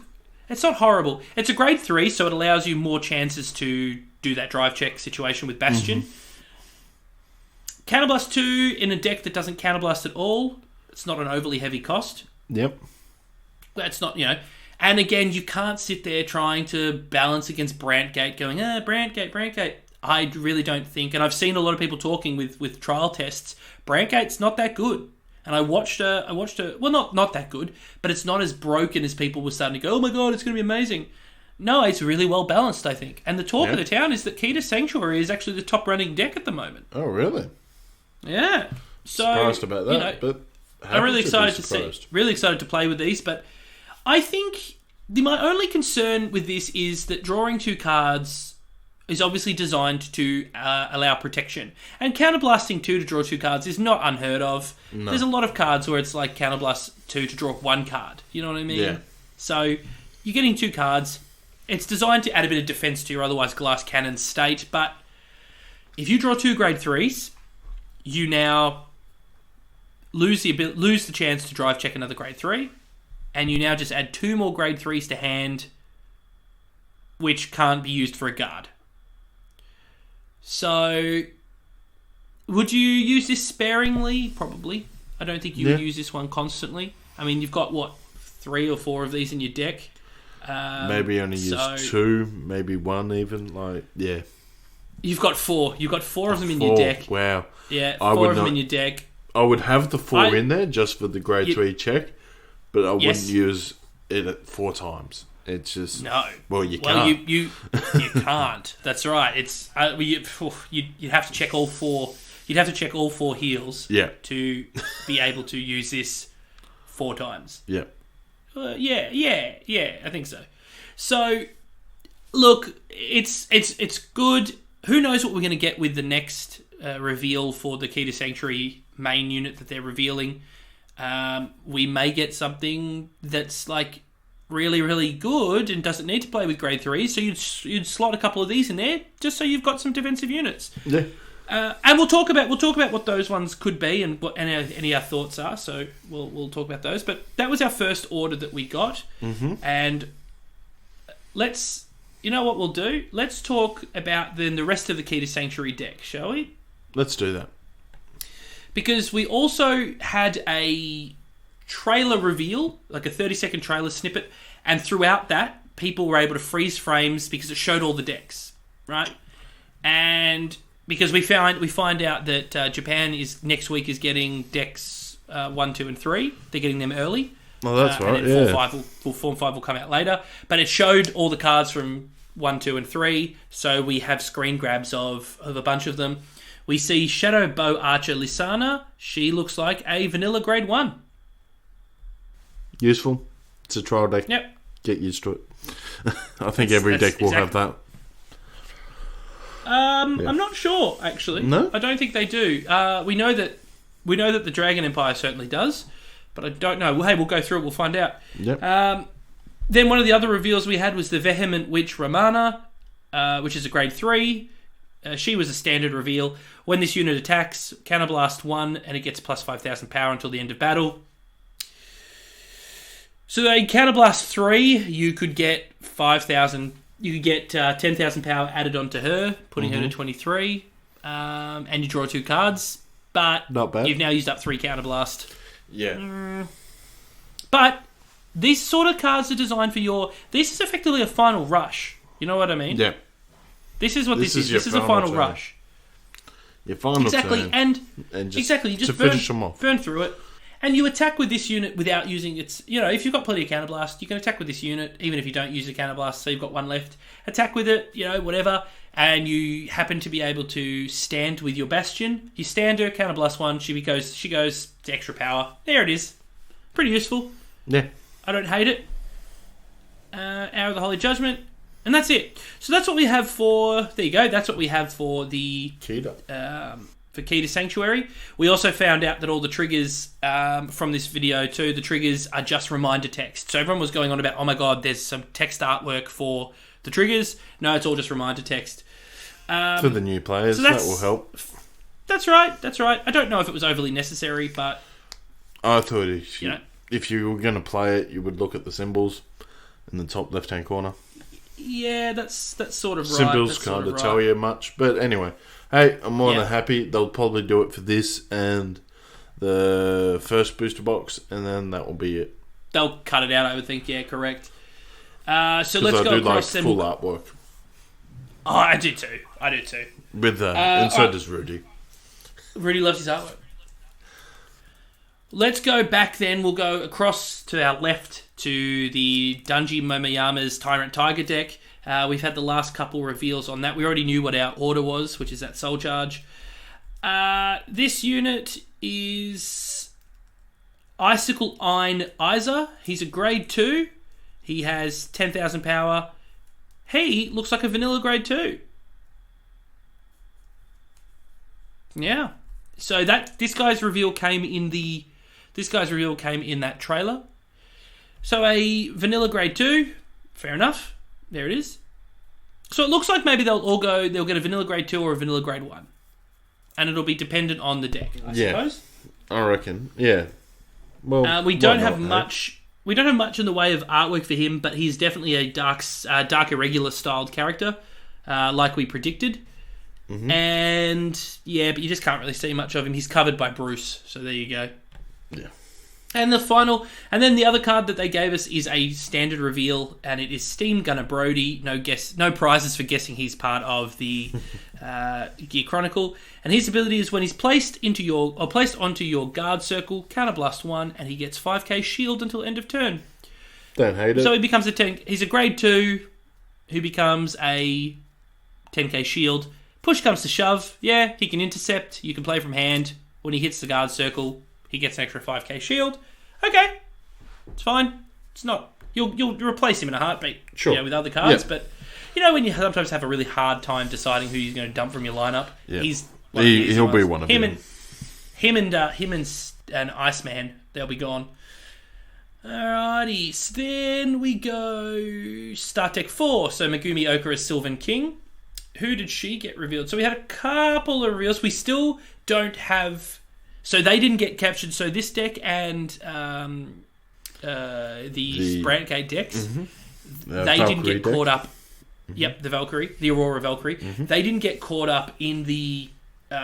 It's not horrible. It's a grade 3, so it allows you more chances to do that drive check situation with Bastion. Counterblast 2 in a deck that doesn't counterblast at all. It's not an overly heavy cost. Yep. That's not, And again, you can't sit there trying to balance against Brantgate going, Brantgate. I really don't think, and I've seen a lot of people talking with trial tests, Brantgate's not that good. And I watched a well, not that good, but it's not as broken as people were starting to go, oh my god, it's going to be amazing. No, it's really well balanced, I think. And the talk of the town is that Key to Sanctuary is actually the top running deck at the moment. Oh, really? Yeah. So, surprised about that, but I'm really excited to see. Really excited to play with these, but I think my only concern with this is that drawing 2 cards is obviously designed to allow protection. And counterblasting 2 to draw 2 cards is not unheard of. No. There's a lot of cards where it's like counterblast 2 to draw 1 card. You know what I mean? Yeah. So you're getting 2 cards. It's designed to add a bit of defense to your otherwise glass cannon state, but if you draw 2 grade 3s, you now lose the chance to drive check another grade 3, and you now just add 2 more grade 3s to hand, which can't be used for a guard. So, would you use this sparingly? Probably. I don't think you would use this one constantly. I mean, you've got, 3 or 4 of these in your deck? Maybe only use 2, maybe 1 even, yeah. You've got 4. You've got 4 of them in your deck. Wow. Yeah, 4 of them in your deck. I would have the 4 in there just for the grade 3 check, but I wouldn't use it 4 times. It's just... No. Well, you can't. Well, you can't. That's right. It's you'd have to check all 4... You'd have to check all 4 heals to be able to use this 4 times. Yeah. I think so. So, look, it's good. Who knows what we're going to get with the next reveal for the Key to Sanctuary main unit that they're revealing. We may get something that's like really, really good and doesn't need to play with grade 3. So you'd slot a couple of these in there just so you've got some defensive units. Yeah. And we'll talk about what those ones could be and what any our thoughts are. So we'll talk about those. But that was our first order that we got, and let's. You know what we'll do? Let's talk about then the rest of the Key to Sanctuary deck, shall we? Let's do that. Because we also had a trailer reveal, like a 30-second trailer snippet, and throughout that, people were able to freeze frames because it showed all the decks, right? And because we find out that Japan next week is getting decks 1, 2, and 3. They're getting them early. Oh, that's right. And then Form 5 will come out later. But it showed all the cards from 1, 2, and 3. So we have screen grabs of a bunch of them. We see Shadow Bow Archer Lysana. She looks like a vanilla grade 1. Useful. It's a trial deck. Yep. Get used to it. I think every deck will have that. I'm not sure, actually. No? I don't think they do. We know that the Dragon Empire certainly does. But I don't know. Well, hey, we'll go through it. We'll find out. Yep. Then one of the other reveals we had was the Vehement Witch Ramana, which is a grade 3. She was a standard reveal. When this unit attacks, Counterblast 1, and it gets plus 5,000 power until the end of battle. So a Counterblast 3, you could get 5,000. You could get 10,000 power added onto her, putting her to 23, and you draw 2 cards. But not bad. You've now used up 3 Counterblast. Yeah. But these sort of cards are designed for this is effectively a final rush. You know what I mean? Yeah. This is what this is. This is a final rush. Your final turn. And just you just finish them off. Burn through it. And you attack with this unit without using its... if you've got plenty of Counterblast, you can attack with this unit, even if you don't use a Counterblast, so you've got 1 left. Attack with it, whatever. And you happen to be able to stand with your Bastion. You stand her, Counterblast 1, she goes to extra power. There it is. Pretty useful. Yeah. I don't hate it. Hour of the Holy Judgment. And that's it. So that's what we have for... There you go. That's what we have for the... For Key to Sanctuary. We also found out that all the triggers from this video too, the triggers are just reminder text. So everyone was going on about, oh my god, there's some text artwork for the triggers. No, it's all just reminder text. For the new players, that will help. That's right. I don't know if it was overly necessary, but... I thought if you were going to play it, you would look at the symbols in the top left-hand corner. Yeah, that's sort of right. Symbols kind of tell you much. But anyway... Hey, I'm more than happy. They'll probably do it for this and the first booster box, and then that will be it. They'll cut it out, I would think. Yeah, correct. So let's go across. Full artwork. Oh, I do too. With and so does Rudy. Rudy loves his artwork. Let's go back then. We'll go across to our left to the Dunji Momoyama's Tyrant Tiger deck. We've had the last couple reveals on that. We already knew what our order was, which is that Soul Charge. This unit is... Icicle Ein Isa. He's a grade 2. He has 10,000 power. He looks like a vanilla grade 2. Yeah. So this guy's reveal came in that trailer. So a vanilla grade 2, fair enough. There it is. So it looks like maybe they'll get a vanilla grade 2 or a vanilla grade 1. And it'll be dependent on the deck, I suppose. I reckon. Yeah. Well, we don't have much in the way of artwork for him, but he's definitely a dark irregular styled character, like we predicted. Mm-hmm. And yeah, but you just can't really see much of him. He's covered by Bruce, so there you go. Yeah. And then the other card that they gave us is a standard reveal, and it is Steam Gunner Brody. No prizes for guessing he's part of the Gear Chronicle. And his ability is when he's placed onto your guard circle, counterblast 1, and he gets 5k shield until end of turn. Don't hate it. So he becomes he's a grade 2 who becomes a 10k shield. Push comes to shove, yeah, he can intercept. You can play from hand. When he hits the guard circle, he gets an extra 5k shield. Okay, it's fine. It's not. You'll replace him in a heartbeat. Sure. With other cards, but when you sometimes have a really hard time deciding who you're going to dump from your lineup, he'll be one of them. Him and Iceman, they'll be gone. Alrighty, so then we go Start Deck 4. So Megumi Oka as Sylvan King. Who did she get revealed? So we had a couple of reveals. We still don't have... So they didn't get captured. So this deck and the Brandgate decks, they didn't get caught up. Mm-hmm. Yep, the Valkyrie, the Aurora Valkyrie. Mm-hmm. They didn't get caught up in the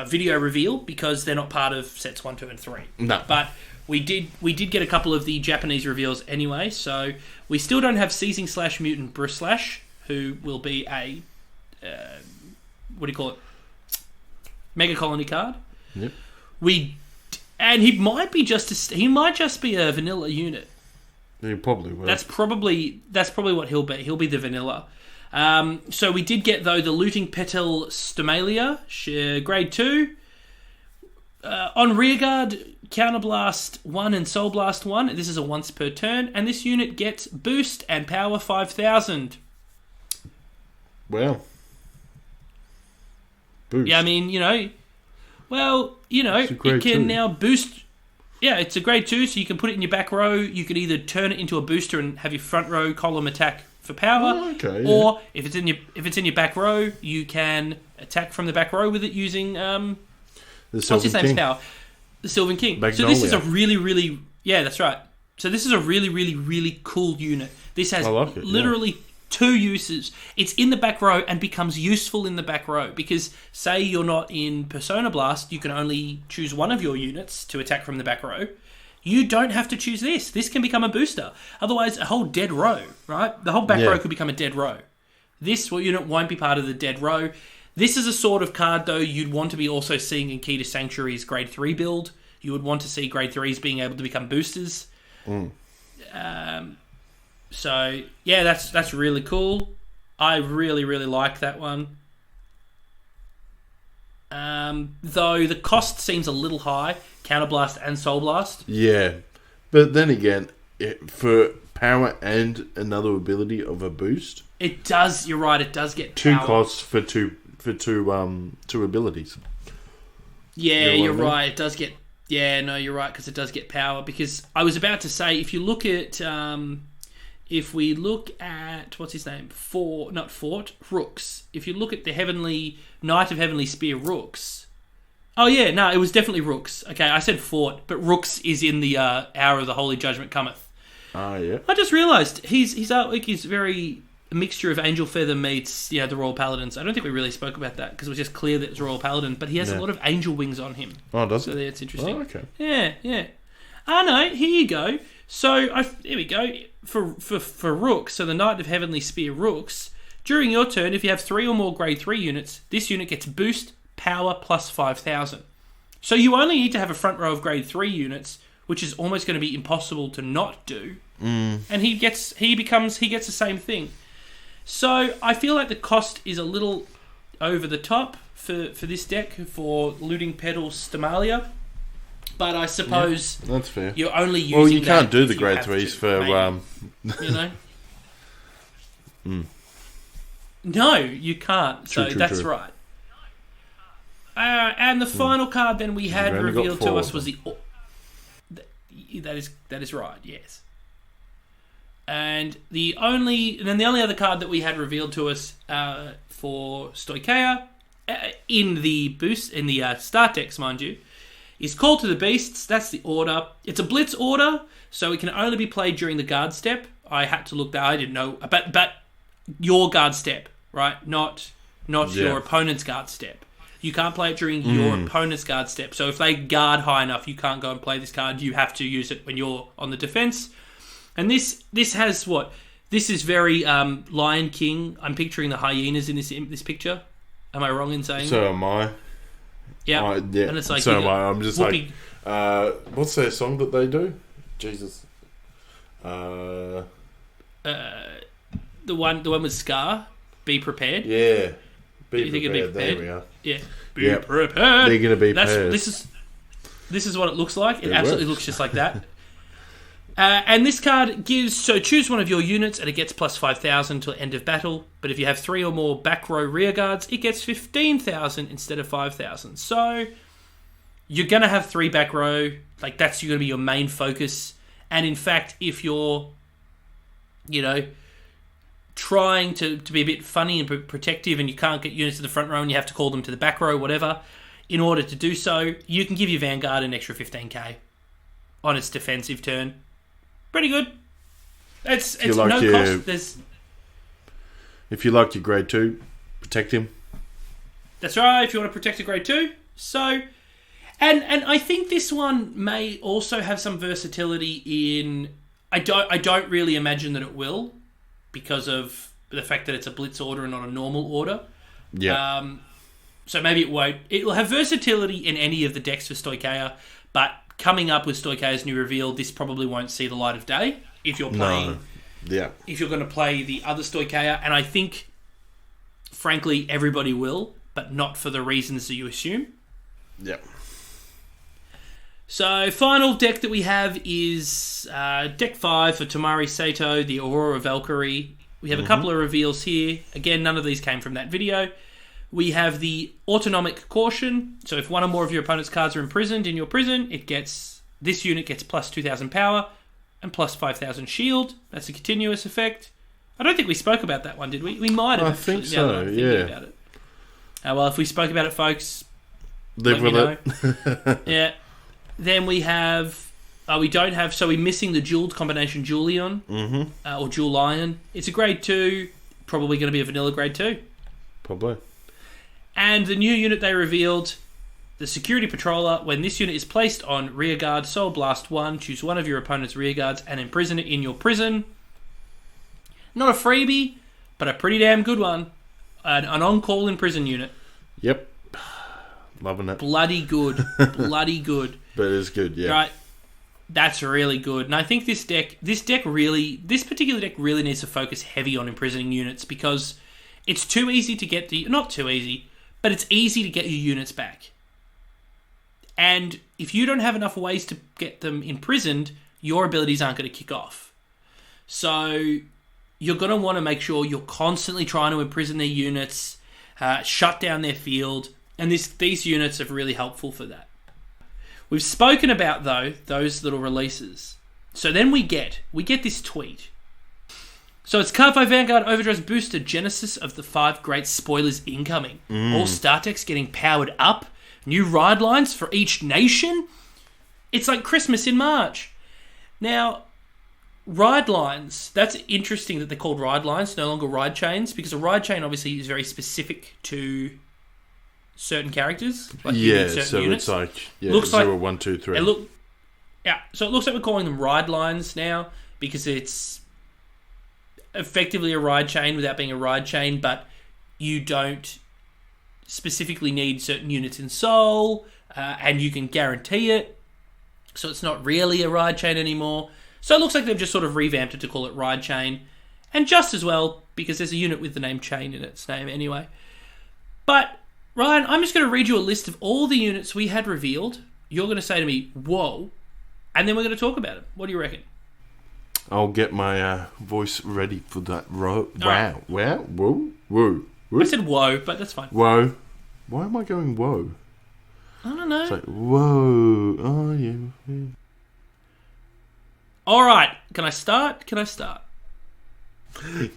video reveal because they're not part of sets 1, 2, and 3. No. But we did get a couple of the Japanese reveals anyway. So we still don't have Seizing Slash Mutant Bruslash, who will be a... what do you call it? Mega Colony card. Yep. And he might just be a vanilla unit. He probably will. That's probably what he'll be. He'll be the vanilla. So we did get though the Looting Petal Stomalia, grade 2. On rearguard, Counterblast 1 and Soul Blast 1. This is a once per turn, and this unit gets boost and power 5,000. Well. Boost. Yeah, I mean, it can now boost. Yeah, it's a grade 2, so you can put it in your back row. You can either turn it into a booster and have your front row column attack for power, or if it's in your back row, you can attack from the back row with it using what's his name's power, the Sylvan King. Magnolia. So this is a really, really that's right. So this is a really, really, really cool unit. This has literally 2 uses. It's in the back row and becomes useful in the back row because say you're not in Persona Blast, you can only choose one of your units to attack from the back row. You don't have to choose this. This can become a booster. Otherwise, a whole dead row, right? The whole back row could become a dead row. This unit won't be part of the dead row. This is a sort of card, though, you'd want to be also seeing in Key to Sanctuary's grade 3 build. You would want to see grade 3s being able to become boosters. So, yeah, that's really cool. I really, really like that one. Though the cost seems a little high, Counterblast and Soul Blast. Yeah. But then again, for power and another ability of a boost... It does, you're right, it does get 2 power. costs for two abilities. Yeah, you're right, it does get... Yeah, no, you're right, because it does get power. Because I was about to say, if you look at... if we look at... What's his name? Rooks. If you look at the Knight of Heavenly Spear Rooks... Oh, yeah, no, it was definitely Rooks. Okay, I said Fort, but Rooks is in the Hour of the Holy Judgment Cometh. Yeah. I just realised his artwork is very... a mixture of Angel Feather meets the Royal Paladins. I don't think we really spoke about that because it was just clear that it's Royal Paladin, but he has a lot of angel wings on him. Oh, does he? So that's interesting. Oh, okay. Yeah. Ah, no, here you go. So, here we go. For Rooks, so the Knight of Heavenly Spear Rooks, during your turn, if you have 3 or more grade 3 units, this unit gets boost, power, plus 5,000. So you only need to have a front row of grade 3 units, which is almost going to be impossible to not do. And he gets the same thing. So I feel like the cost is a little over the top for this deck for Looting Petal Stomalia. But I suppose that's fair. you're only using. Well, you can't that do if the you grade have 3s to, for you know. No, you can't. True, that's true. right. And the final card then we had only got revealed to 4 us of was that is right. Yes. And the only other card that we had revealed to us for Stoicheia in the boost in the start decks, mind you, is Call to the Beasts. That's the order. It's a blitz order, so it can only be played during the guard step. I had to look that. I didn't know, but your guard step, right? Not your opponent's guard step. You can't play it during your opponent's guard step. So if they guard high enough, you can't go and play this card. You have to use it when you're on the defense. And this has what? This is very Lion King. I'm picturing the hyenas in this picture. Am I wrong in saying? So am I. Yeah. Yeah. And it's like so am I. I'm just whoopee. what's their song that they do? Jesus. The one with Scar. Be prepared. Yeah. You think it'd be prepared? There we are. Yeah. Be prepared. They're going to be prepared. This is what it looks like. It absolutely looks just like that. And this card gives... So choose one of your units and it gets plus 5,000 till end of battle. But if you have 3 or more back row rear guards, it gets 15,000 instead of 5,000. So you're going to have 3 back row. Like, that's going to be your main focus. And in fact, if you're, trying to be a bit funny and protective and you can't get units to the front row and you have to call them to the back row, whatever, in order to do so, you can give your Vanguard an extra 15k on its defensive turn. Pretty good. It's cost. If you like your grade 2, protect him. That's right, if you want to protect a grade 2. So, and I think this one may also have some versatility in... I don't really imagine that it will, because of the fact that it's a blitz order and not a normal order. Yeah. So maybe it won't. It will have versatility in any of the decks for Stoicheia, but coming up with Stoicheia's new reveal, this probably won't see the light of day if you're playing. No. Yeah. If you're going to play the other Stoicheia, and I think, frankly, everybody will, but not for the reasons that you assume. Yeah. So, final deck that we have is deck 5 for Tamari, Sato, the Aurora Valkyrie. We have a couple of reveals here. Again, none of these came from that video. We have the Autonomic Caution. So, if one or more of your opponent's cards are imprisoned in your prison, this unit gets plus 2,000 power and plus 5,000 shield. That's a continuous effect. I don't think we spoke about that one, did we? We might have. I think so, yeah. About it. Well, if we spoke about it, folks, live with it. Yeah. Then we have... So we're missing the dual combination Julian. Or Julian. It's a grade 2. Probably going to be a vanilla grade 2. Probably. And the new unit they revealed, the Security Patroller. When this unit is placed on rear guard, Soul Blast 1, choose one of your opponent's rear guards and imprison it in your prison. Not a freebie, but a pretty damn good one. An on-call imprison unit. Yep. Loving it. Bloody good. Bloody good. But it is good, yeah. Right. That's really good. And I think this particular deck really needs to focus heavy on imprisoning units, because it's too easy to get not too easy, but it's easy to get your units back. And if you don't have enough ways to get them imprisoned, your abilities aren't going to kick off. So you're going to want to make sure you're constantly trying to imprison their units, shut down their field, and these units are really helpful for that. We've spoken about, though, those little releases. So then we get this tweet. So it's Card 5 Vanguard Overdress Booster Genesis of the 5 Great Spoilers incoming. All start decks getting powered up. New ride lines for each nation. It's like Christmas in March. Now, ride lines, that's interesting that they're called ride lines, no longer ride chains, because a ride chain obviously is very specific to certain characters. Like so units. It's like looks 0, 1, 2, 3. So it looks like we're calling them ride lines now, because it's effectively a ride chain without being a ride chain, but you don't specifically need certain units in Soul, and you can guarantee it, so it's not really a ride chain anymore. So it looks like they've just sort of revamped it to call it ride chain, and just as well, because there's a unit with the name chain in its name anyway. But Ryan, I'm just going to read you a list of all the units we had revealed you're going to say to me, whoa, and then we're going to talk about it. What do you reckon? I'll get my voice ready for that. Wow. right. Wow. Whoa. Whoa. I said whoa, but that's fine. Whoa. Why am I going whoa? I don't know. It's like, whoa. Oh, yeah. All right. Can I start?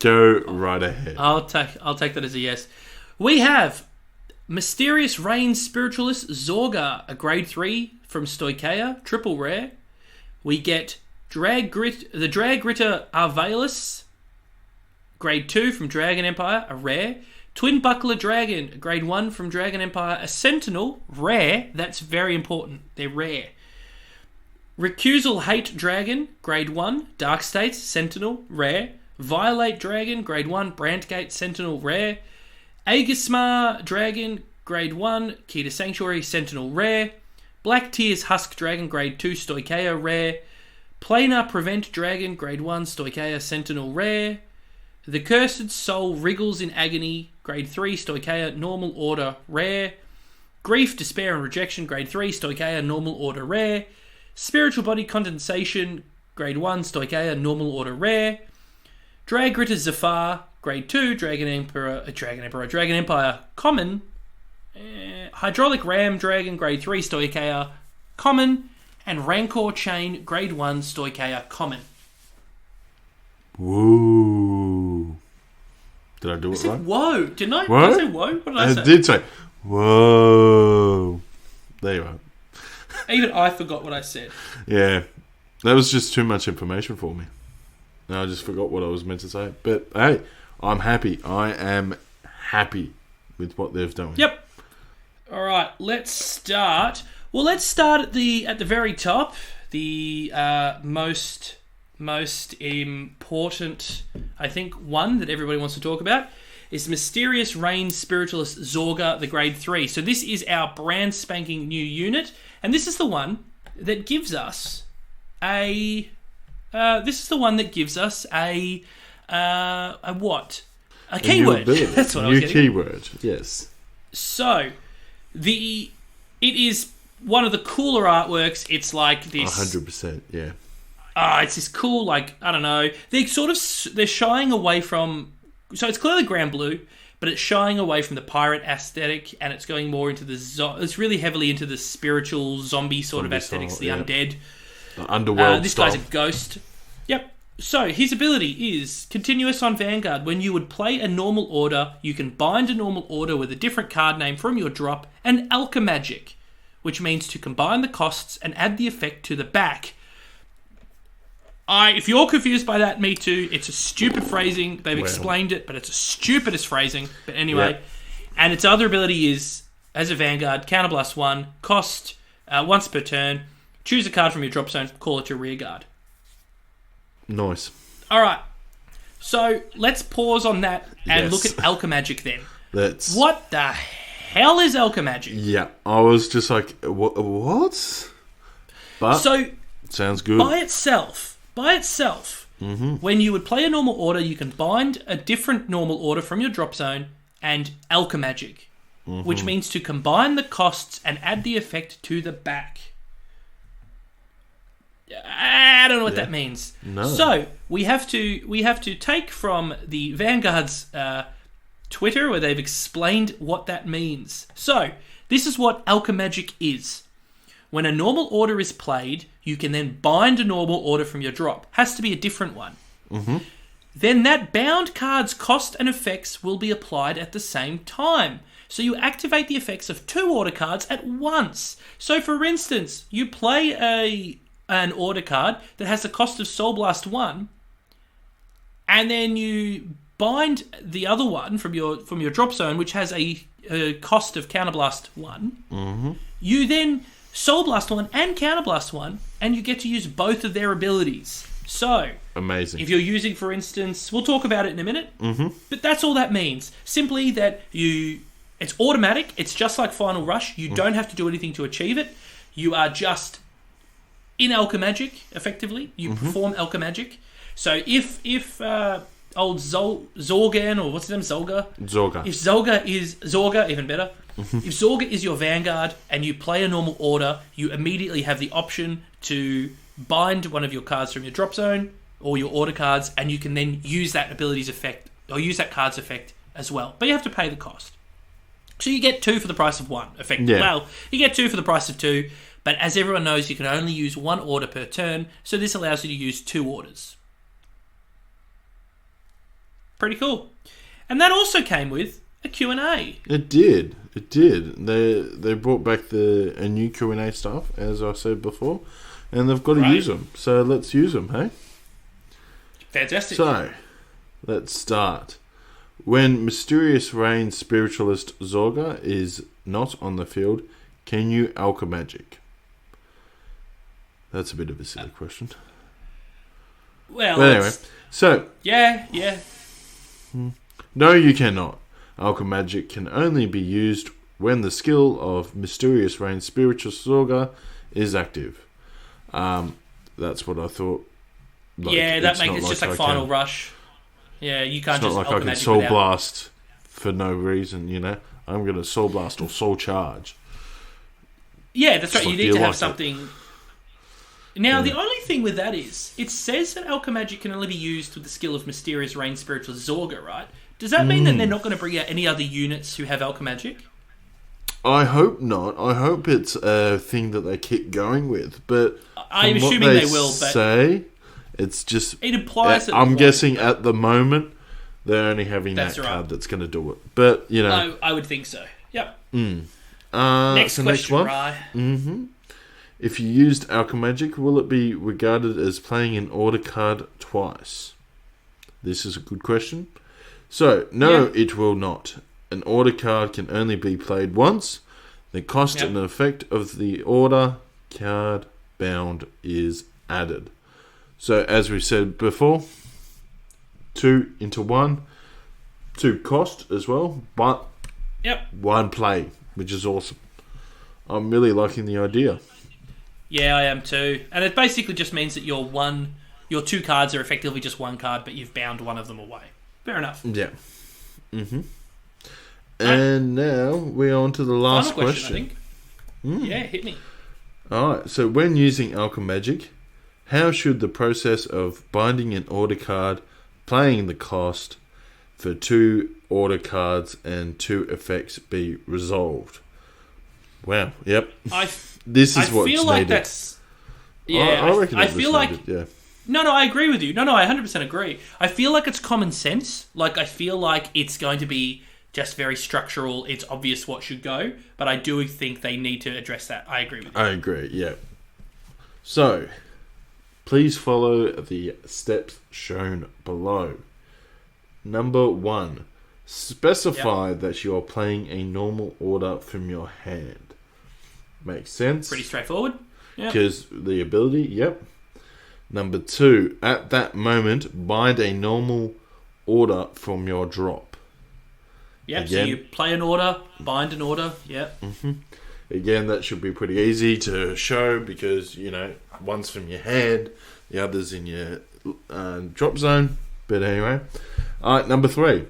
Go right ahead. I'll take that as a yes. We have Mysterious Rain Spiritualist Zorga, a grade 3 from Stoicheia, triple rare. We get the Drag Gritter Arvalus, grade 2 from Dragon Empire, a rare. Twin Buckler Dragon, a grade 1 from Dragon Empire, a Sentinel, rare. That's very important. They're rare. Recusal Hate Dragon, grade 1, Dark States, Sentinel, rare. Violate Dragon, grade 1, Brandgate, Sentinel, rare. Aegismar Dragon, grade 1, Key to Sanctuary, Sentinel, rare. Black Tears Husk Dragon, grade 2, Stoicheia, rare. Planar Prevent Dragon, grade 1, Stoicheia, Sentinel, rare. The Cursed Soul Wriggles in Agony, grade 3, Stoicheia, normal order, rare. Grief, Despair and Rejection, grade 3, Stoicheia, normal order, rare. Spiritual Body Condensation, grade 1, Stoicheia, normal order, rare. Drag Gritter Zafar, grade 2, Dragon Empire, common. Hydraulic Ram Dragon, grade 3, Stoicheia, common. And Rancor Chain, grade 1, Stoicheia, common. Whoa. Did I do it I said, right? whoa. Didn't I? What? Did I say whoa? What did I say? I did say, whoa. There you are. Even I forgot what I said. Yeah. That was just too much information for me. And I just forgot what I was meant to say. But, hey, I'm happy. I am happy with what they've done. Yep. All right, let's start. Well, let's start at the very top. The most important, I think, one that everybody wants to talk about is Mysterious Rain Spiritualist Zorga, the grade 3. So this is our brand spanking new unit, and this is the one that gives us a what? A keyword. That's what I was getting. New keyword, yes. So, it is one of the cooler artworks. It's like this 100%, yeah. It's this cool, like, I don't know. They're shying away from. So it's clearly ground blue, but it's shying away from the pirate aesthetic, and it's going more into it's really heavily into the spiritual zombie sort of aesthetics, the undead. The underworld This stuff. guy's a ghost. Yep. So his ability is continuous on Vanguard. When you would play a normal order, you can bind a normal order with a different card name from your drop and Alchemagic, which means to combine the costs and add the effect to the back. If you're confused by that, me too. It's a stupid phrasing. They've explained it, but it's a stupidest phrasing. But anyway, and its other ability is, as a Vanguard, Counterblast 1, cost once per turn. Choose a card from your drop zone, call it your rear guard. Nice. All right. So let's pause on that and look at Alchemagic then. What the hell is Alchemagic? Yeah, I was just like, what? But so sounds good. By itself, when you would play a normal order, you can bind a different normal order from your drop zone and Alchemagic, which means to combine the costs and add the effect to the back. I don't know what that means. No. So we have to take from the Vanguard's Twitter, where they've explained what that means. So this is what Alchemagic is. When a normal order is played, you can then bind a normal order from your drop. Has to be a different one. Then that bound card's cost and effects will be applied at the same time. So you activate the effects of 2 order cards at once. So for instance, you play an order card that has the cost of Soul Blast 1, and then you bind the other one from your drop zone, which has a cost of Counterblast 1. You then Soul Blast 1 and Counterblast 1, and you get to use both of their abilities. So, amazing. If you're using, for instance, we'll talk about it in a minute, but that's all that means. Simply that it's automatic, it's just like Final Rush, you don't have to do anything to achieve it, you are just in Alchemagic, effectively, you perform Alchemagic. So if old Zorgan, or what's his name, Zolga? Zorga. If Zolga is Zorga, even better. If Zorga is your Vanguard and you play a normal order, you immediately have the option to bind one of your cards from your drop zone or your order cards, and you can then use that ability's effect or use that card's effect as well. But you have to pay the cost. So you get 2 for the price of 1, effectively. Yeah. Well, you get 2 for the price of 2, but as everyone knows, you can only use 1 order per turn, so this allows you to use 2 orders. Pretty cool. And that also came with a Q&A. It did. They brought back a new Q&A stuff, as I said before, and they've got to use them. So let's use them, hey? Fantastic. So, let's start. When Mysterious Reign Spiritualist Zorga is not on the field, can you Alchemagic? That's a bit of a silly question. Well, but anyway, so... Yeah. No, you cannot. Alchemagic can only be used when the skill of Mysterious Reign Spiritualist Zorga is active. That's what I thought. That makes it's just like Final Rush. Yeah, you can't it's just not like I can Soul Blast for no reason, you know. I'm going to Soul Blast or Soul Charge. Yeah, that's right. Like, You need to have something. Now, the only thing with that is, it says that Alchemagic can only be used with the skill of Mysterious Reign Spiritual Zorga, right? Does that mean that they're not going to bring out any other units who have Alchemagic? I hope not. I hope it's a thing that they keep going with. But I'm assuming they will. But say it's just. It implies that I'm guessing at the moment they're only having that card that's going to do it. But you know, I would think so. Yep. Next question, Rye. If you used Alchemagic, will it be regarded as playing an order card twice? This is a good question. So, no, it will not. An order card can only be played once. The cost and effect of the order card bound is added. So, as we said before, 2 into 1, 2 cost as well, but 1 play, which is awesome. I'm really liking the idea. Yeah, I am too. And it basically just means that your 2 cards are effectively just 1 card, but you've bound one of them away. Fair enough. Yeah. And now we're on to the last Final question. I think. Yeah, hit me. Alright, so when using Alchemagic, how should the process of binding an order card, playing the cost for 2 order cards and 2 effects be resolved? Wow, yep. This is what's feel like needed. That's... Yeah, I reckon I feel like... needed, yeah. No, I agree with you. No, I 100% agree. I feel like it's common sense. Like, I feel like it's going to be just very structural. It's obvious what should go. But I do think they need to address that. I agree with you. I agree, yeah. So, please follow the steps shown below. Number 1. Specify that you are playing a normal order from your hand. Makes sense? Pretty straightforward. Because the ability, Number 2, at that moment, bind a normal order from your drop. Yep, so you play an order, bind an order, Again, that should be pretty easy to show because, you know, one's from your hand, the other's in your drop zone. But anyway. Alright, number 3,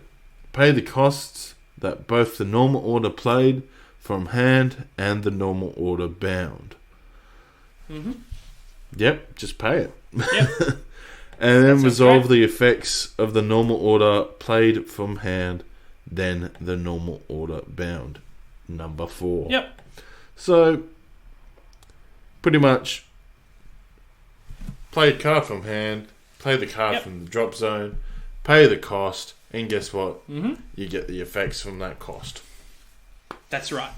pay the costs that both the normal order played from hand and the normal order bound. Yep, just pay it. And then resolve the effects of the normal order played from hand, then the normal order bound. Number 4. So, pretty much, play a card from hand, play the card from the drop zone, pay the cost, and guess what? You get the effects from that cost. That's right.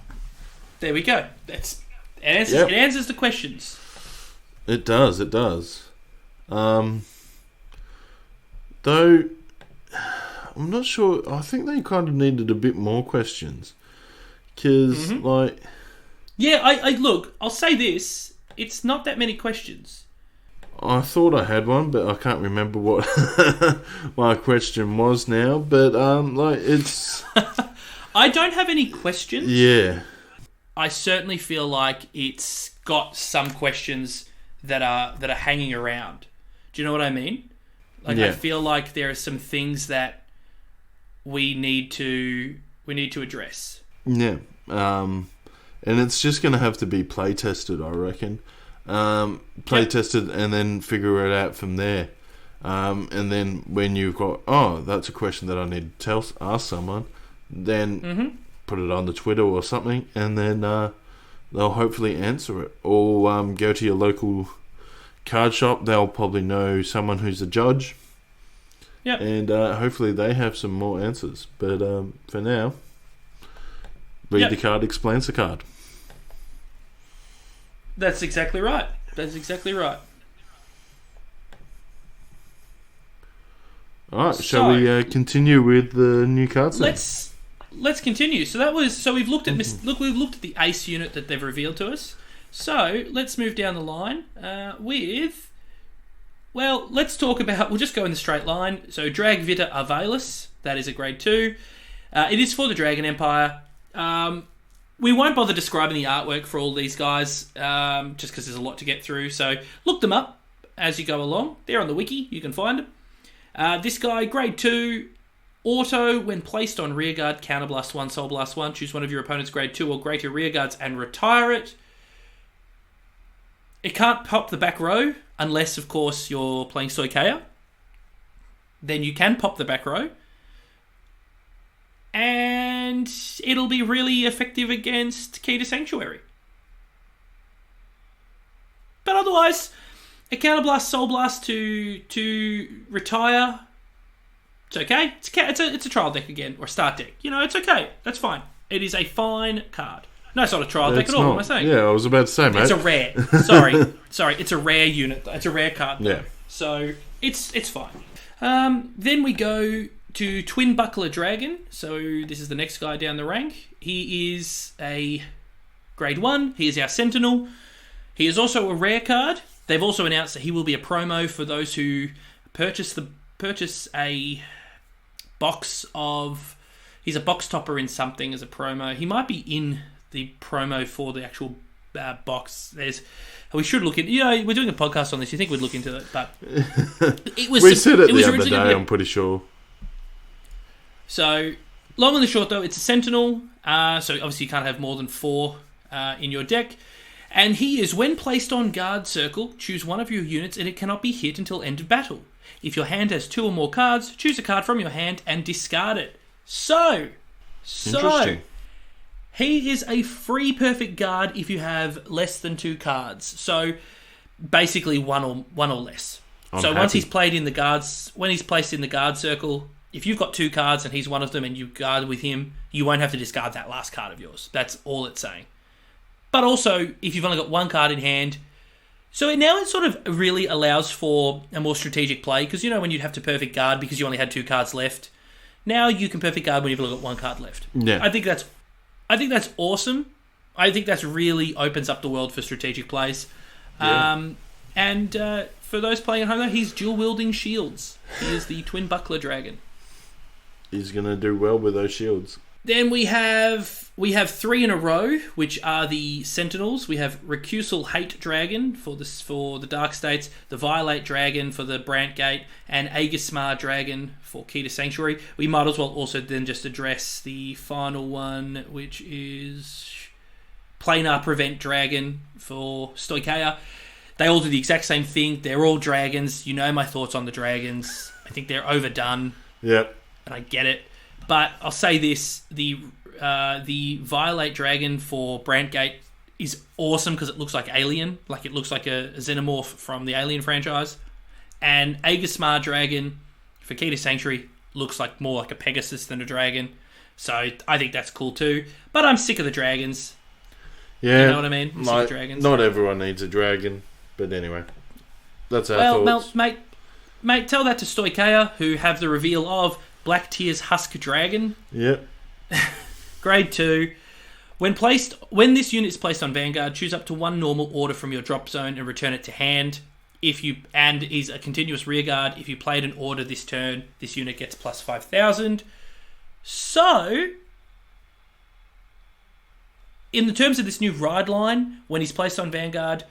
There we go. It answers the questions. It does. Though, I'm not sure. I think they kind of needed a bit more questions. Because, Yeah, I look, I'll say this. It's not that many questions. I thought I had one, but I can't remember what my question was now. But, it's... I don't have any questions. Yeah. I certainly feel like it's got some questions that are hanging around. Do you know what I mean? Like, I feel like there are some things that we need to address. Yeah. and it's just going to have to be play tested, I reckon. Play tested and then figure it out from there. And then when you've got, that's a question that I need to ask someone, then put it on the Twitter or something, and then they'll hopefully answer it. Or go to your local card shop. They'll probably know someone who's a judge. Yep. And hopefully they have some more answers. But for now, read the card, explains the card. That's exactly right. Alright, shall we continue with the new cards? Let's continue. So we've looked at we've looked at the ace unit that they've revealed to us. So let's move down the line let's talk about. We'll just go in the straight line. So Drag Vita Avalis, that is a grade 2. It is for the Dragon Empire. We won't bother describing the artwork for all these guys, just because there's a lot to get through. So look them up as you go along. They're on the wiki. You can find them. This guy, grade 2, auto, when placed on rearguard, counterblast 1, soul blast 1. Choose one of your opponent's grade 2 or greater rearguards and retire it. It can't pop the back row, unless, of course, you're playing Soikeia. Then you can pop the back row. And it'll be really effective against Key to Sanctuary. But otherwise, a counterblast, soul blast to retire. It's okay. It's a trial deck again, or a start deck. It's okay. That's fine. It is a fine card. No, it's not a trial deck at all. What am I saying? Yeah, I was about to say, mate. It's a rare. Sorry. It's a rare unit. It's a rare card. Though. Yeah. So it's fine. Then we go to Twin Buckler Dragon. So this is the next guy down the rank. He is a grade 1. He is our Sentinel. He is also a rare card. They've also announced that he will be a promo for those who purchase a box of. He's a box topper in something as a promo. He might be in the promo for the actual box. We should look into. We're doing a podcast on this. You think we'd look into it, but it was. We said it the other day. I'm pretty sure. So long and the short, though, it's a Sentinel. So obviously you can't have more than 4 in your deck. And he is, when placed on guard circle, choose one of your units and it cannot be hit until end of battle. If your hand has 2 or more cards, choose a card from your hand and discard it. So he is a free perfect guard if you have less than 2 cards. So basically one or less. Once he's played in the guards, when he's placed in the guard circle, if you've got 2 cards and he's one of them and you guard with him, you won't have to discard that last card of yours. That's all it's saying. But also, if you've only got 1 card in hand, so it sort of really allows for a more strategic play, because when you'd have to perfect guard because you only had 2 cards left, now you can perfect guard when you've only got 1 card left. Yeah. I think that's awesome. I think that's really opens up the world for strategic plays. Yeah. And for those playing at home, though, he's dual-wielding shields. He is the Twin Buckler Dragon. He's going to do well with those shields. Then we have 3 in a row, which are the Sentinels. We have Recusal Hate Dragon for the Dark States, the Violate Dragon for the Brant Gate, and Aegismar Dragon for Key to Sanctuary. We might as well also then just address the final one, which is Planar Prevent Dragon for Stoikeia. They all do the exact same thing. They're all dragons. You know my thoughts on the dragons. I think they're overdone. Yep. And I get it. But I'll say this, the Violate Dragon for Brantgate is awesome because it looks like Alien. Like it looks like a xenomorph from the Alien franchise. And Aegismar Dragon for Key to Sanctuary looks like more like a Pegasus than a dragon. So I think that's cool too. But I'm sick of the dragons. Yeah. You know what I mean? I'm sick of dragons. Not everyone needs a dragon. But anyway, that's our thoughts. Mate, tell that to Stoikeia, who have the reveal of Black Tears Husk Dragon. Yep. Grade 2. When this unit is placed on Vanguard, choose up to 1 normal order from your drop zone and return it to hand. And is a continuous rearguard. If you played an order this turn, this unit gets plus 5,000. So, in the terms of this new ride line, when he's placed on Vanguard,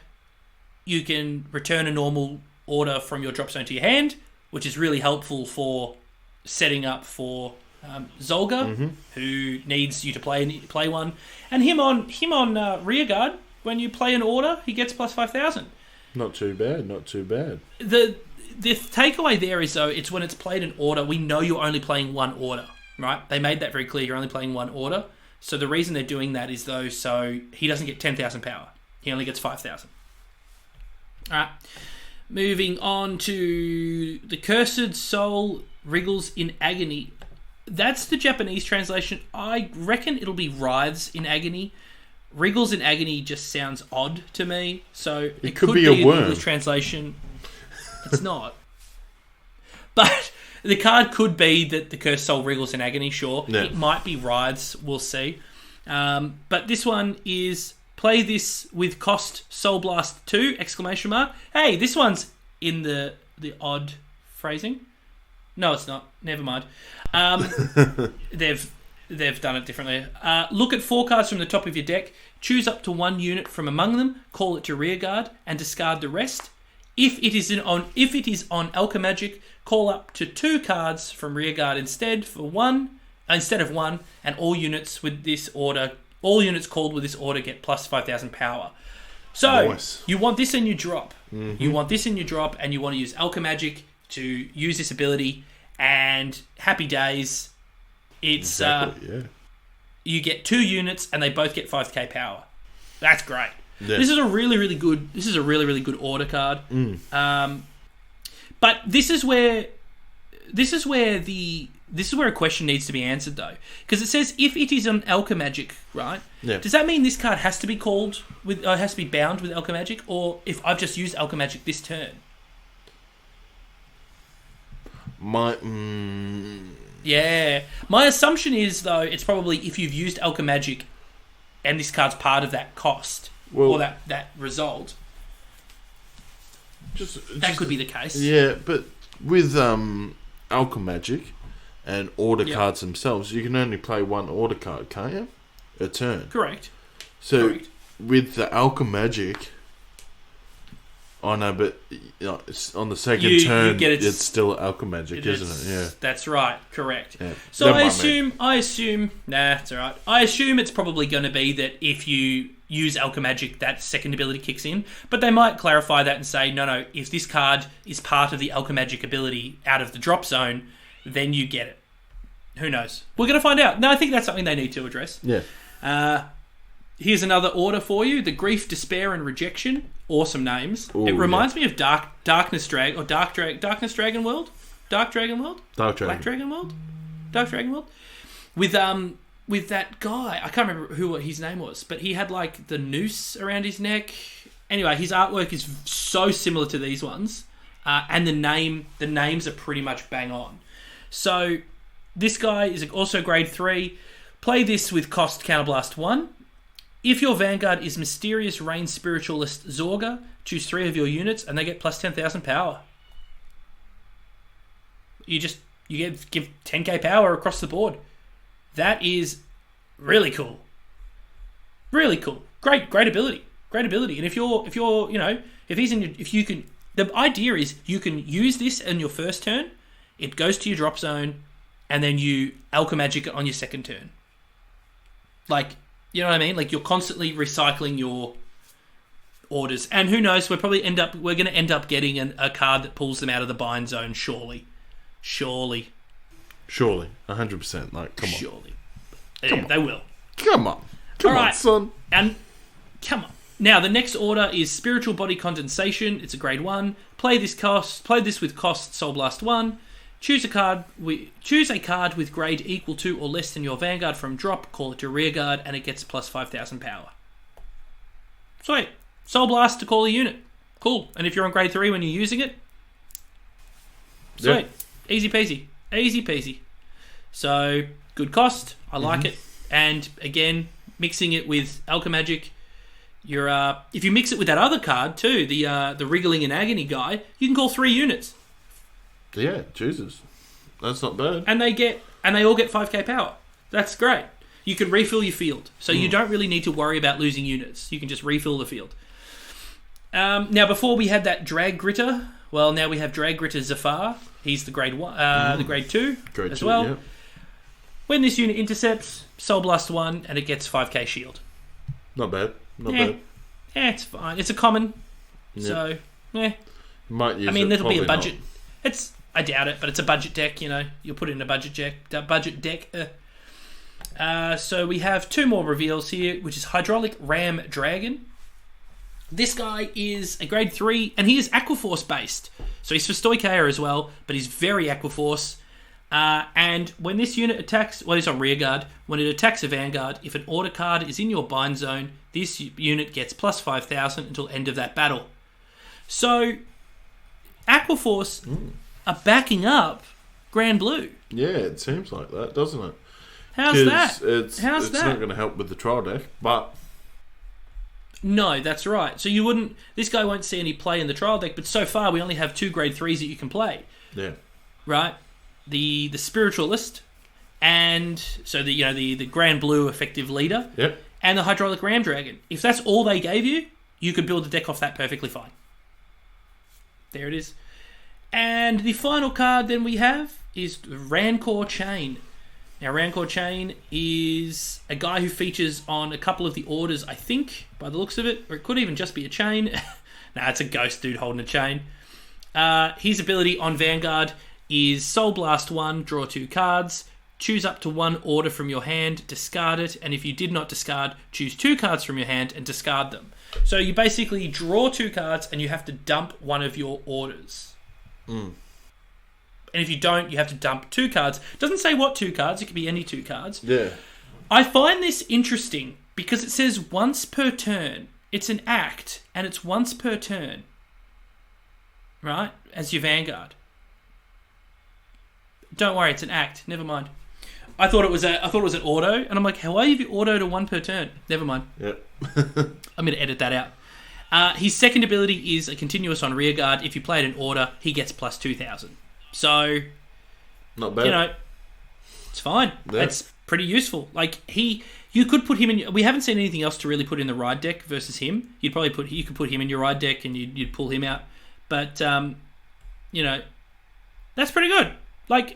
you can return a normal order from your drop zone to your hand, which is really helpful for setting up for Zolga, who needs you to play one, and him on rearguard. When you play an order, he gets plus 5,000. Not too bad. Not too bad. The takeaway there is, though, it's when it's played an order, we know you're only playing one order, right? They made that very clear. You're only playing one order. So the reason they're doing that is, though, so he doesn't get 10,000 power. He only gets 5,000. All right. Moving on to the Cursed Soul Wriggles in Agony. That's the Japanese translation. I reckon it'll be Writhes in Agony. Wriggles in Agony just sounds odd to me. So it could be a worm. English translation. It's not. But the card could be that the Cursed Soul Wriggles in Agony, sure. Yeah. It might be Writhes, we'll see. But this one is... Play this with cost Soul Blast 2, exclamation mark. Hey, this one's in the odd phrasing. No, it's not. Never mind. They've done it differently. Look at 4 cards from the top of your deck. Choose up to 1 unit from among them. Call it to rearguard and discard the rest. If it is on Alchemagic, call up to 2 cards from rearguard instead of 1, and all units with this order. All units called with this order get plus 5,000 power. So, nice. You want this in your drop. Mm-hmm. You want this in your drop, and you want to use Alchemagic to use this ability, and happy days. It's you get 2 units, and they both get 5k power. That's great. Yeah. This is a really, really good order card. But this is where a question needs to be answered, though, because it says if it is on Alchemagic, right? Yeah. Does that mean this card has to be has to be bound with Alchemagic, or if I've just used Alchemagic this turn? My assumption is, though, it's probably if you've used Alchemagic, and this card's part of that cost or that result. That could be the case. Yeah, but with Alchemagic and order cards themselves, you can only play 1 order card, can't you? A turn. Correct. So with the Alchemagic, I know, but it's on the second turn, it's still Alchemagic, isn't it? Yeah. That's right. Correct. Yeah. So I assume. Nah, it's all right. I assume it's probably going to be that if you use Alchemagic, that second ability kicks in. But they might clarify that and say, no, if this card is part of the Alchemagic ability out of the drop zone, then you get it. Who knows? We're going to find out. No, I think that's something they need to address. Yeah. Here's another order for you. The Grief, Despair, and Rejection. Awesome names. Ooh, it reminds me of Darkness Dragon World? Dark Dragon World? Black Dragon World? Dark Dragon World? With that guy, I can't remember who his name was, but he had like the noose around his neck. Anyway, his artwork is so similar to these ones, and the names are pretty much bang on. So this guy is also grade 3. Play this with cost Counterblast 1. If your Vanguard is Mysterious Rain Spiritualist Zorga, choose 3 of your units, and they get plus 10,000 power. Give 10k power across the board. That is really cool. Really cool. Great ability. Great ability. And if the idea is you can use this in your first turn, it goes to your drop zone, and then you Alchemagic it on your second turn. Like, you know what I mean? Like, you're constantly recycling your orders. And who knows, we're going to end up getting a card that pulls them out of the bind zone, surely. 100%. Like, come on. Surely. They will. Come on, son. And come on. Now, the next order is Spiritual Body Condensation. It's a grade 1. Play this with cost Soul Blast 1. Choose a card with grade equal to or less than your Vanguard from drop. Call it to rearguard, and it gets plus 5,000 power. Sweet. Soul Blast to call a unit. Cool. And if you're on grade 3 when you're using it, sweet. Yeah. Easy peasy. So, good cost. I like it. And again, mixing it with Alchemagic, if you mix it with that other card too, the Wriggling in Agony guy, you can call 3 units. Yeah, Jesus. That's not bad. And they all get 5k power. That's great. You can refill your field. So you don't really need to worry about losing units. You can just refill the field. Now, before we had that Drag Gritter, now we have Drag Gritter Zafar. He's the grade 1, the grade 2 as well. Yeah. When this unit intercepts, Soul Blast 1, and it gets 5k shield. Not bad. Not bad. Yeah, it's fine. It's a common. Yep. So, yeah. Might use It'll be a probably budget. not. I doubt it, but it's a budget deck, You'll put it in a budget deck. So we have 2 more reveals here, which is Hydraulic Ram Dragon. This guy is a grade 3, and he is Aquaforce based. So he's for Stoicheia as well, but he's very Aquaforce. And when this unit attacks, he's on rearguard. When it attacks a Vanguard, if an order card is in your bind zone, this unit gets plus 5,000 until end of that battle. So, Aquaforce are backing up Grand Blue. Yeah, it seems like that, doesn't it? How's that? It's not going to help with the trial deck, but... No, that's right. So this guy won't see any play in the trial deck, but so far we only have 2 grade 3s that you can play. Yeah. Right? The Spiritualist, and so the Grand Blue effective leader, yep, and the Hydraulic Ram Dragon. If that's all they gave you, you could build a deck off that perfectly fine. There it is. And the final card then we have is Rancor Chain. Now, Rancor Chain is a guy who features on a couple of the orders, I think, by the looks of it, or it could even just be a chain. Nah, it's a ghost dude holding a chain. His ability on Vanguard is Soul Blast 1, draw 2 cards, choose up to 1 order from your hand, discard it, and if you did not discard, choose 2 cards from your hand and discard them. So you basically draw 2 cards and you have to dump one of your orders. And if you don't, you have to dump 2 cards. It doesn't say what 2 cards, it could be any 2 cards. Yeah. I find this interesting because it says once per turn. It's an act, and it's once per turn. Right? As your Vanguard. Don't worry, it's an act. Never mind. I thought it was an auto, and I'm like, why have you autoed a 1 per turn? Never mind. Yep. I'm going to edit that out. His second ability is a continuous on rearguard. If you play it in order, he gets plus 2,000. So, not bad. It's fine. Yeah. It's pretty useful. You could put him in. We haven't seen anything else to really put in the ride deck versus him. You could put him in your ride deck and you'd pull him out. But that's pretty good.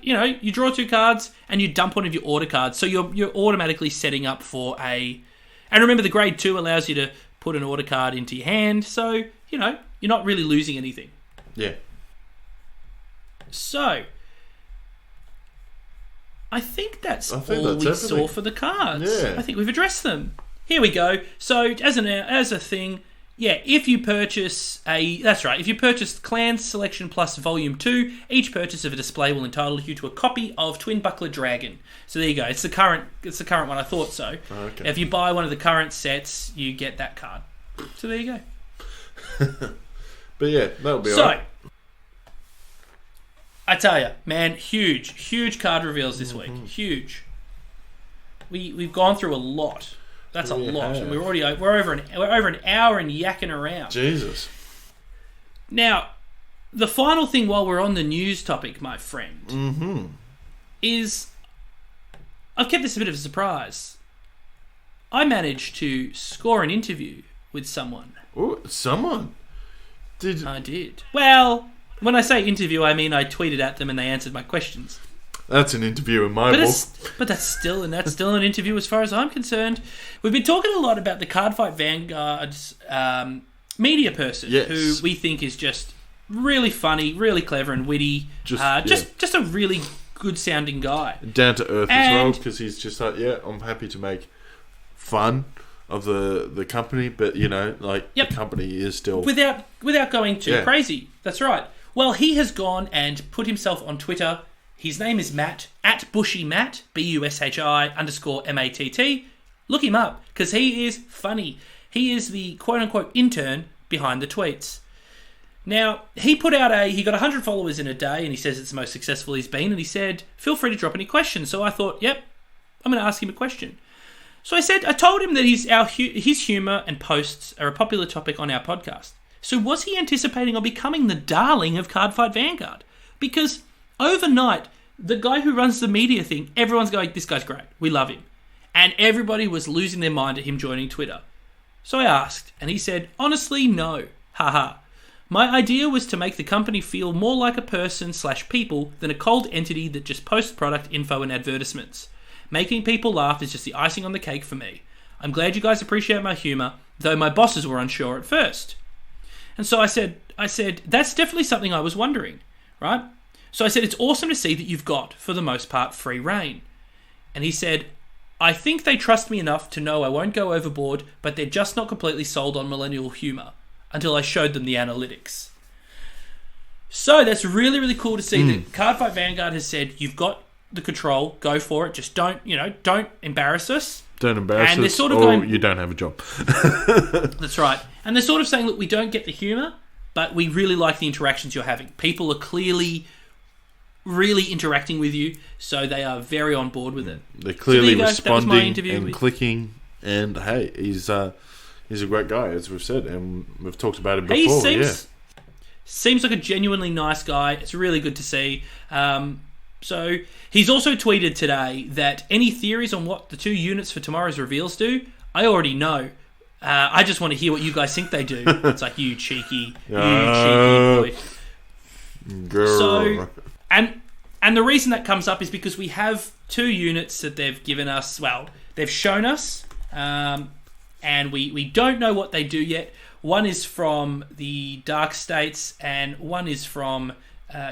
You draw 2 cards and you dump one of your order cards, so you're automatically setting up for a. And remember, the grade 2 allows you to put an order card into your hand, so you're not really losing anything. Yeah. So, I think that's all we saw for the cards. Yeah. I think we've addressed them. Here we go. So, as a thing, if you purchase if you purchase Clan Selection Plus Volume 2, each purchase of a display will entitle you to a copy of Twin Buckler Dragon. So there you go. It's the current one. I thought so. Okay. If you buy one of the current sets, you get that card. So there you go. But yeah, that'll be alright. I tell you, man, huge card reveals this week. Huge. We've gone through a lot. That's a lot, and we're over an hour and yakking around. Jesus. Now, the final thing while we're on the news topic, my friend, is I've kept this a bit of a surprise. I managed to score an interview with someone. Oh, someone? I did. Well, when I say interview, I mean I tweeted at them and they answered my questions. That's an interview in my book. But that's still an interview as far as I'm concerned. We've been talking a lot about the Cardfight Vanguard's media person, who we think is just really funny, really clever and witty. Just a really good sounding guy. Down to earth as well, because he's just like, I'm happy to make fun of the company, but the company is still without going too crazy. That's right. Well, he has gone and put himself on Twitter. His name is Matt, @BushyMatt, BUSHI_MATT. Look him up, because he is funny. He is the quote-unquote intern behind the tweets. Now, he got 100 followers in a day, and he says it's the most successful he's been, and he said, feel free to drop any questions. So I thought, I'm going to ask him a question. So I told him that his humour and posts are a popular topic on our podcast. So was he anticipating on becoming the darling of Cardfight Vanguard? Because overnight, the guy who runs the media thing, everyone's going, this guy's great. We love him. And everybody was losing their mind at him joining Twitter. So I asked, and he said, honestly, no. Haha. My idea was to make the company feel more like a person/people than a cold entity that just posts product info and advertisements. Making people laugh is just the icing on the cake for me. I'm glad you guys appreciate my humour, though my bosses were unsure at first. And so I said, that's definitely something I was wondering, right? So I said, it's awesome to see that you've got, for the most part, free reign. And he said, I think they trust me enough to know I won't go overboard, but they're just not completely sold on millennial humour until I showed them the analytics. So that's really, really cool to see that Cardfight Vanguard has said, you've got the control, go for it, just don't embarrass us. Don't embarrass and us, sort of you don't have a job. That's right. And they're sort of saying, look, we don't get the humour, but we really like the interactions you're having. People are clearly really interacting with you, so they are very on board with it. They're clearly responding and clicking, and hey, he's a great guy, as we've said, and we've talked about him before. Seems like a genuinely nice guy. It's really good to see. So he's also tweeted today that any theories on what the 2 units for tomorrow's reveals do, I already know. I just want to hear what you guys think they do. It's like, you cheeky boy. Girl. So, and the reason that comes up is because we have 2 units that they've given us. Well, they've shown us, and we don't know what they do yet. One is from the Dark States, and one is from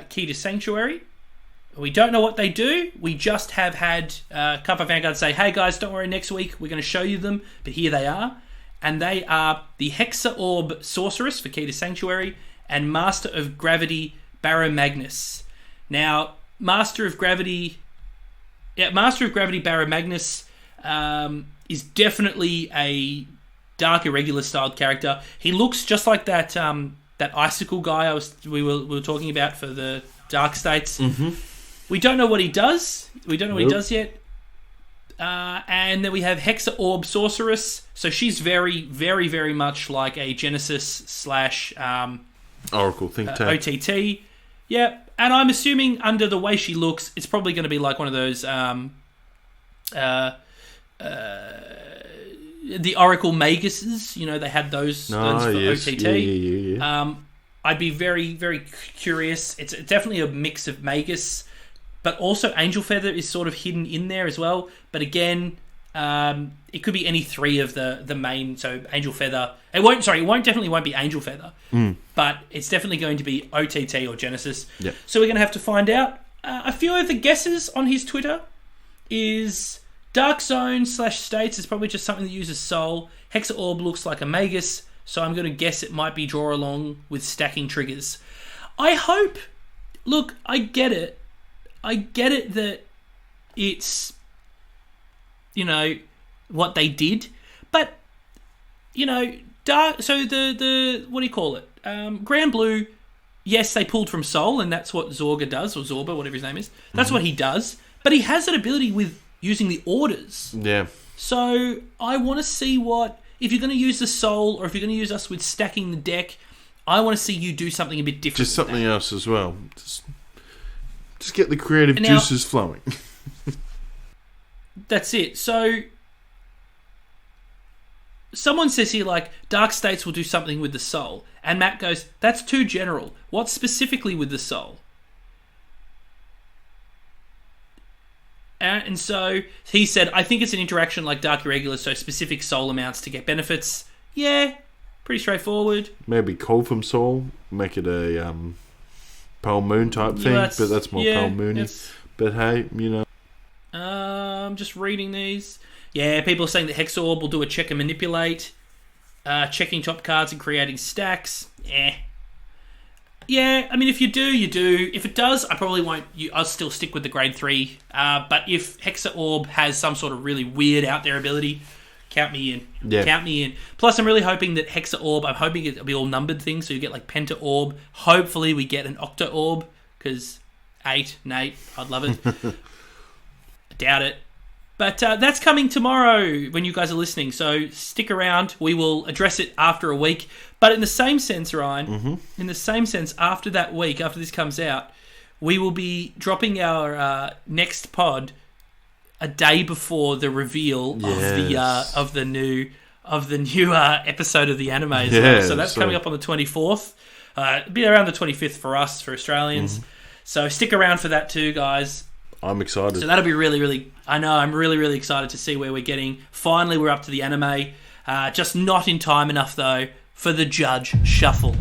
Key to Sanctuary. We don't know what they do. We just have had Cardfight Vanguard say, hey guys, don't worry, next week we're going to show you them. But here they are. And they are the Hexa Orb Sorceress for Key to Sanctuary and Master of Gravity Baromagnus. Now, Master of Gravity Baromagnus is definitely a Dark Irregular styled character. He looks just like that Icicle guy we were talking about for the Dark States. Mm-hmm. We don't know what he does. We don't know what he does yet. And then we have Hexa Orb Sorceress. So she's very, very, very much like a Genesis / Oracle think tank. OTT. Yeah, and I'm assuming under the way she looks, it's probably going to be like one of those the Oracle Maguses. You know, they had those for OTT. Yeah. I'd be very, very curious. It's definitely a mix of Magus, but also Angel Feather is sort of hidden in there as well. But again, it could be any 3 of the main. So Angel Feather. It definitely won't be Angel Feather. But it's definitely going to be OTT or Genesis. Yep. So we're going to have to find out. A few of the guesses on his Twitter is Dark Zone / States is probably just something that uses Soul. Hexa Orb looks like a Magus, so I'm going to guess it might be draw along with stacking triggers. I hope. Look, I get it. I get it that it's, what they did, but, Dark. So the what do you call it? Grand Blue. Yes, they pulled from Soul, and that's what Zorga does, or Zorba, whatever his name is. That's what he does. But he has that ability with using the orders. Yeah. So I want to see if you're going to use the Soul, or if you're going to use us with stacking the deck, I want to see you do something a bit different. Just something else as well. Just get the creative juices flowing. That's it. So someone says here, like, Dark States will do something with the Soul. And Matt goes, that's too general. What specifically with the Soul? And so he said, I think it's an interaction like Dark Irregular, so specific Soul amounts to get benefits. Yeah, pretty straightforward. Maybe call from Soul, make it a Pearl Moon type thing, but that's more Pearl Moony. But hey, I'm just reading these. Yeah, people are saying that Hexa Orb will do a check and manipulate, checking top cards and creating stacks. Yeah, I mean, if you do, you do. If it does, I probably won't. I'll still stick with the grade 3. But if Hexa Orb has some sort of really weird out there ability, count me in. Yeah. Count me in. Plus, I'm really hoping that Hexa Orb, I'm hoping it'll be all numbered things, so you get like Penta Orb. Hopefully we get an Octa Orb, because 8, Nate, I'd love it. I doubt it. But that's coming tomorrow when you guys are listening, so stick around. We will address it after a week. But in the same sense, Ryan, in the same sense, after that week, after this comes out, we will be dropping our next pod a day before the reveal of the new episode of the anime as well. So that's coming up on the 24th. It'll be around the 25th for us, for Australians. So stick around for that too, guys. I'm excited. So that'll be really, really... I know, I'm really, really excited to see where we're getting. Finally, we're up to the anime. Just not in time enough, though, for the Judge Shuffle.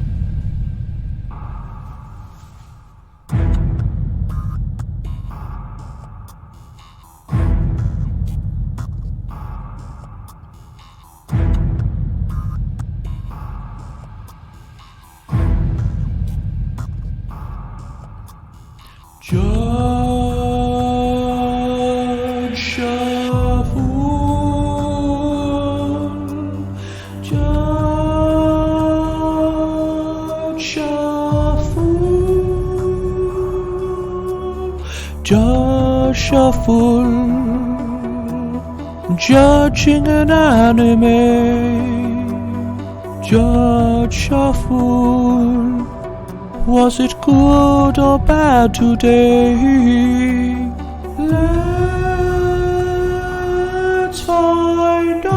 Judge Shuffle. Judge Shuffle. Judge Shuffle. Judging an anime. Judge Shuffle. Was it good or bad today? Let's find out.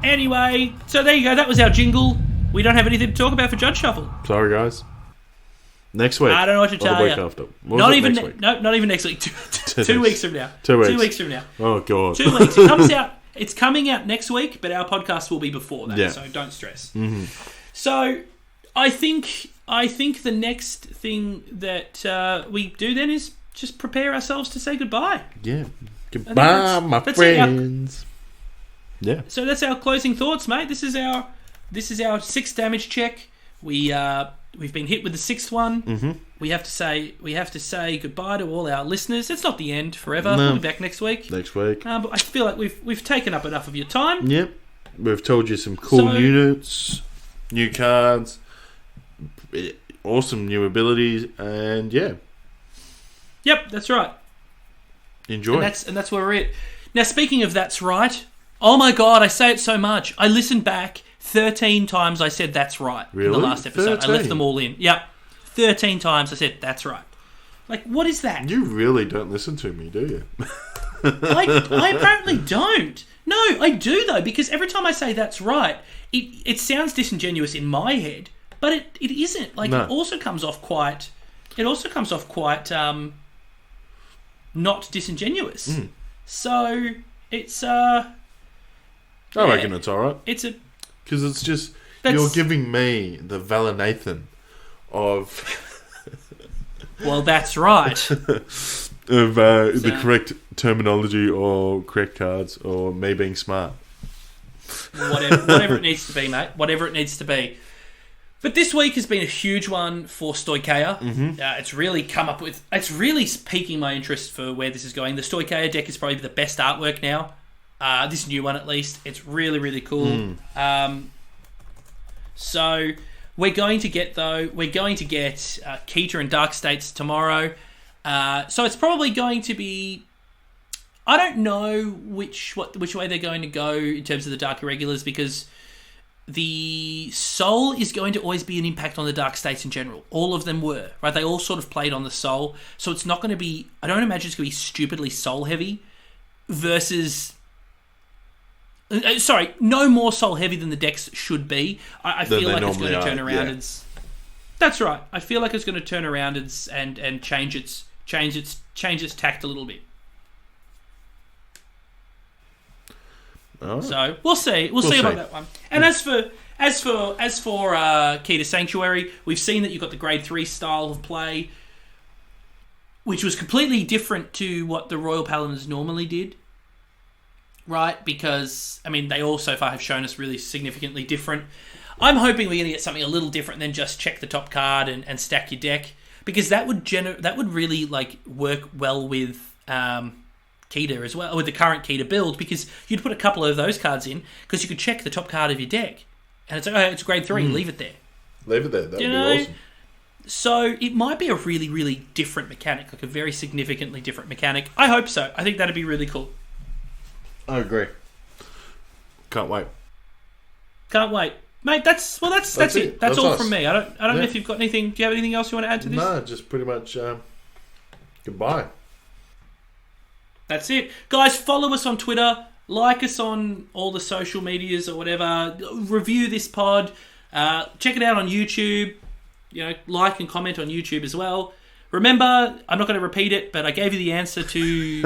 Anyway, so there you go. That was our jingle. We don't have anything to talk about for Judge Shuffle. Sorry, guys. Next week. I don't know what to tell you. The week after. Not even next week. No, not even next week. 2 weeks from now. 2 weeks. 2 weeks from now. Oh God. 2 weeks. It comes out. It's coming out next week, but our podcast will be before that, so don't stress. Mm-hmm. So, I think the next thing that we do then is just prepare ourselves to say goodbye. Yeah. Goodbye, my friends. Yeah. So that's our closing thoughts, mate. This is our 6th damage check. We've been hit with the 6th one. Mm-hmm. We have to say goodbye to all our listeners. It's not the end forever. No. We'll be back next week. But I feel like we've taken up enough of your time. Yep. We've told you some cool units, new cards, awesome new abilities, and yeah. Yep, that's right. Enjoy. And that's where we're at. Now, speaking of that's right, oh my God, I say it so much. I listened back 13 times I said that's right in the last episode. 13? I left them all in. Yep. 13 times I said that's right. Like, what is that? You really don't listen to me, do you? I apparently don't. No, I do though, because every time I say that's right, it sounds disingenuous in my head, but it isn't. Like, It also comes off quite not disingenuous. Mm. So it's I reckon it's alright. Because it's just you're giving me the Valinathan of well, that's right. The correct terminology or correct cards or me being smart. Whatever it needs to be, mate. Whatever it needs to be. But this week has been a huge one for Stoicheia. Mm-hmm. It's really come up with... It's really piquing my interest for where this is going. The Stoicheia deck is probably the best artwork now. This new one, at least. It's really, really cool. So... We're going to get Keita and Dark States tomorrow. So it's probably going to be... I don't know which way they're going to go in terms of the Dark Irregulars, because the Soul is going to always be an impact on the Dark States in general. All of them were, right? They all sort of played on the Soul. So it's not going to be... I don't imagine it's going to be stupidly Soul heavy versus... Sorry, no more Soul heavy than the decks should be. I feel like it's going to turn around and... That's right. I feel like it's going to turn around and change its tact a little bit. Oh. So we'll see. We'll see about that one. And as for Keita Sanctuary, we've seen that you've got the grade 3 style of play, which was completely different to what the Royal Paladins normally did. Right, because, I mean, they all so far have shown us really significantly different. I'm hoping we're going to get something a little different than just check the top card and stack your deck, because that would really like work well with Keita as well, with the current Keita build, because you'd put a couple of those cards in, because you could check the top card of your deck, and it's like, oh, it's grade 3, leave it there. Leave it there, that would be awesome. So it might be a really, really different mechanic, like a very significantly different mechanic. I hope so. I think that'd be really cool. I agree. Can't wait. Mate, that's it. That's all from me. I don't know if you've got anything. Do you have anything else you want to add to this? No, just pretty much goodbye. That's it. Guys, follow us on Twitter, like us on all the social medias or whatever, review this pod, Check it out on YouTube. Like and comment on YouTube as well. Remember, I'm not going to repeat it, but I gave you the answer to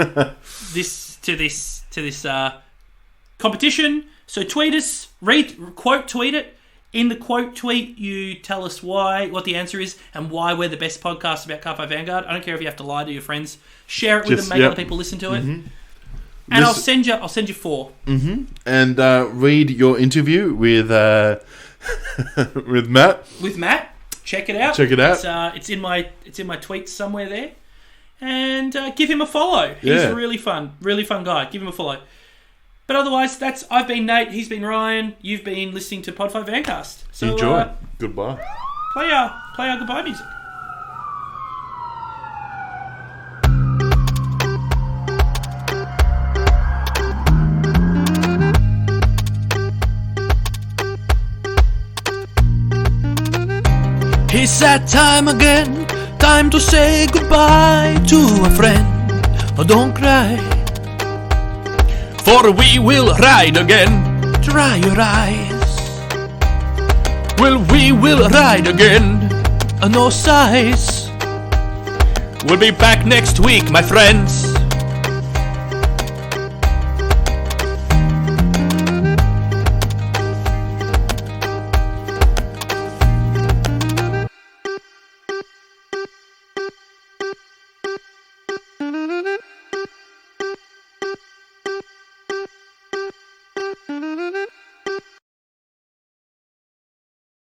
this competition. So tweet us, quote tweet it. In the quote tweet, you tell us what the answer is and why we're the best podcast about Cardfight Vanguard. I don't care if you have to lie to your friends. Share it with them, make other people listen to it. Mm-hmm. And I'll send you 4. Mm-hmm. And read your interview with with Matt. With Matt, check it out. It's in my tweets somewhere there. And give him a follow. He's a really fun guy. Give him a follow. But otherwise, I've been Nate, he's been Ryan, you've been listening to Podfight Vancast. So enjoy. Goodbye. Play our goodbye music. It's that time again, time to say goodbye to a friend. Oh, don't cry, for we will ride again. Dry your eyes. Well, we will ride again. No sighs. We'll be back next week, my friends.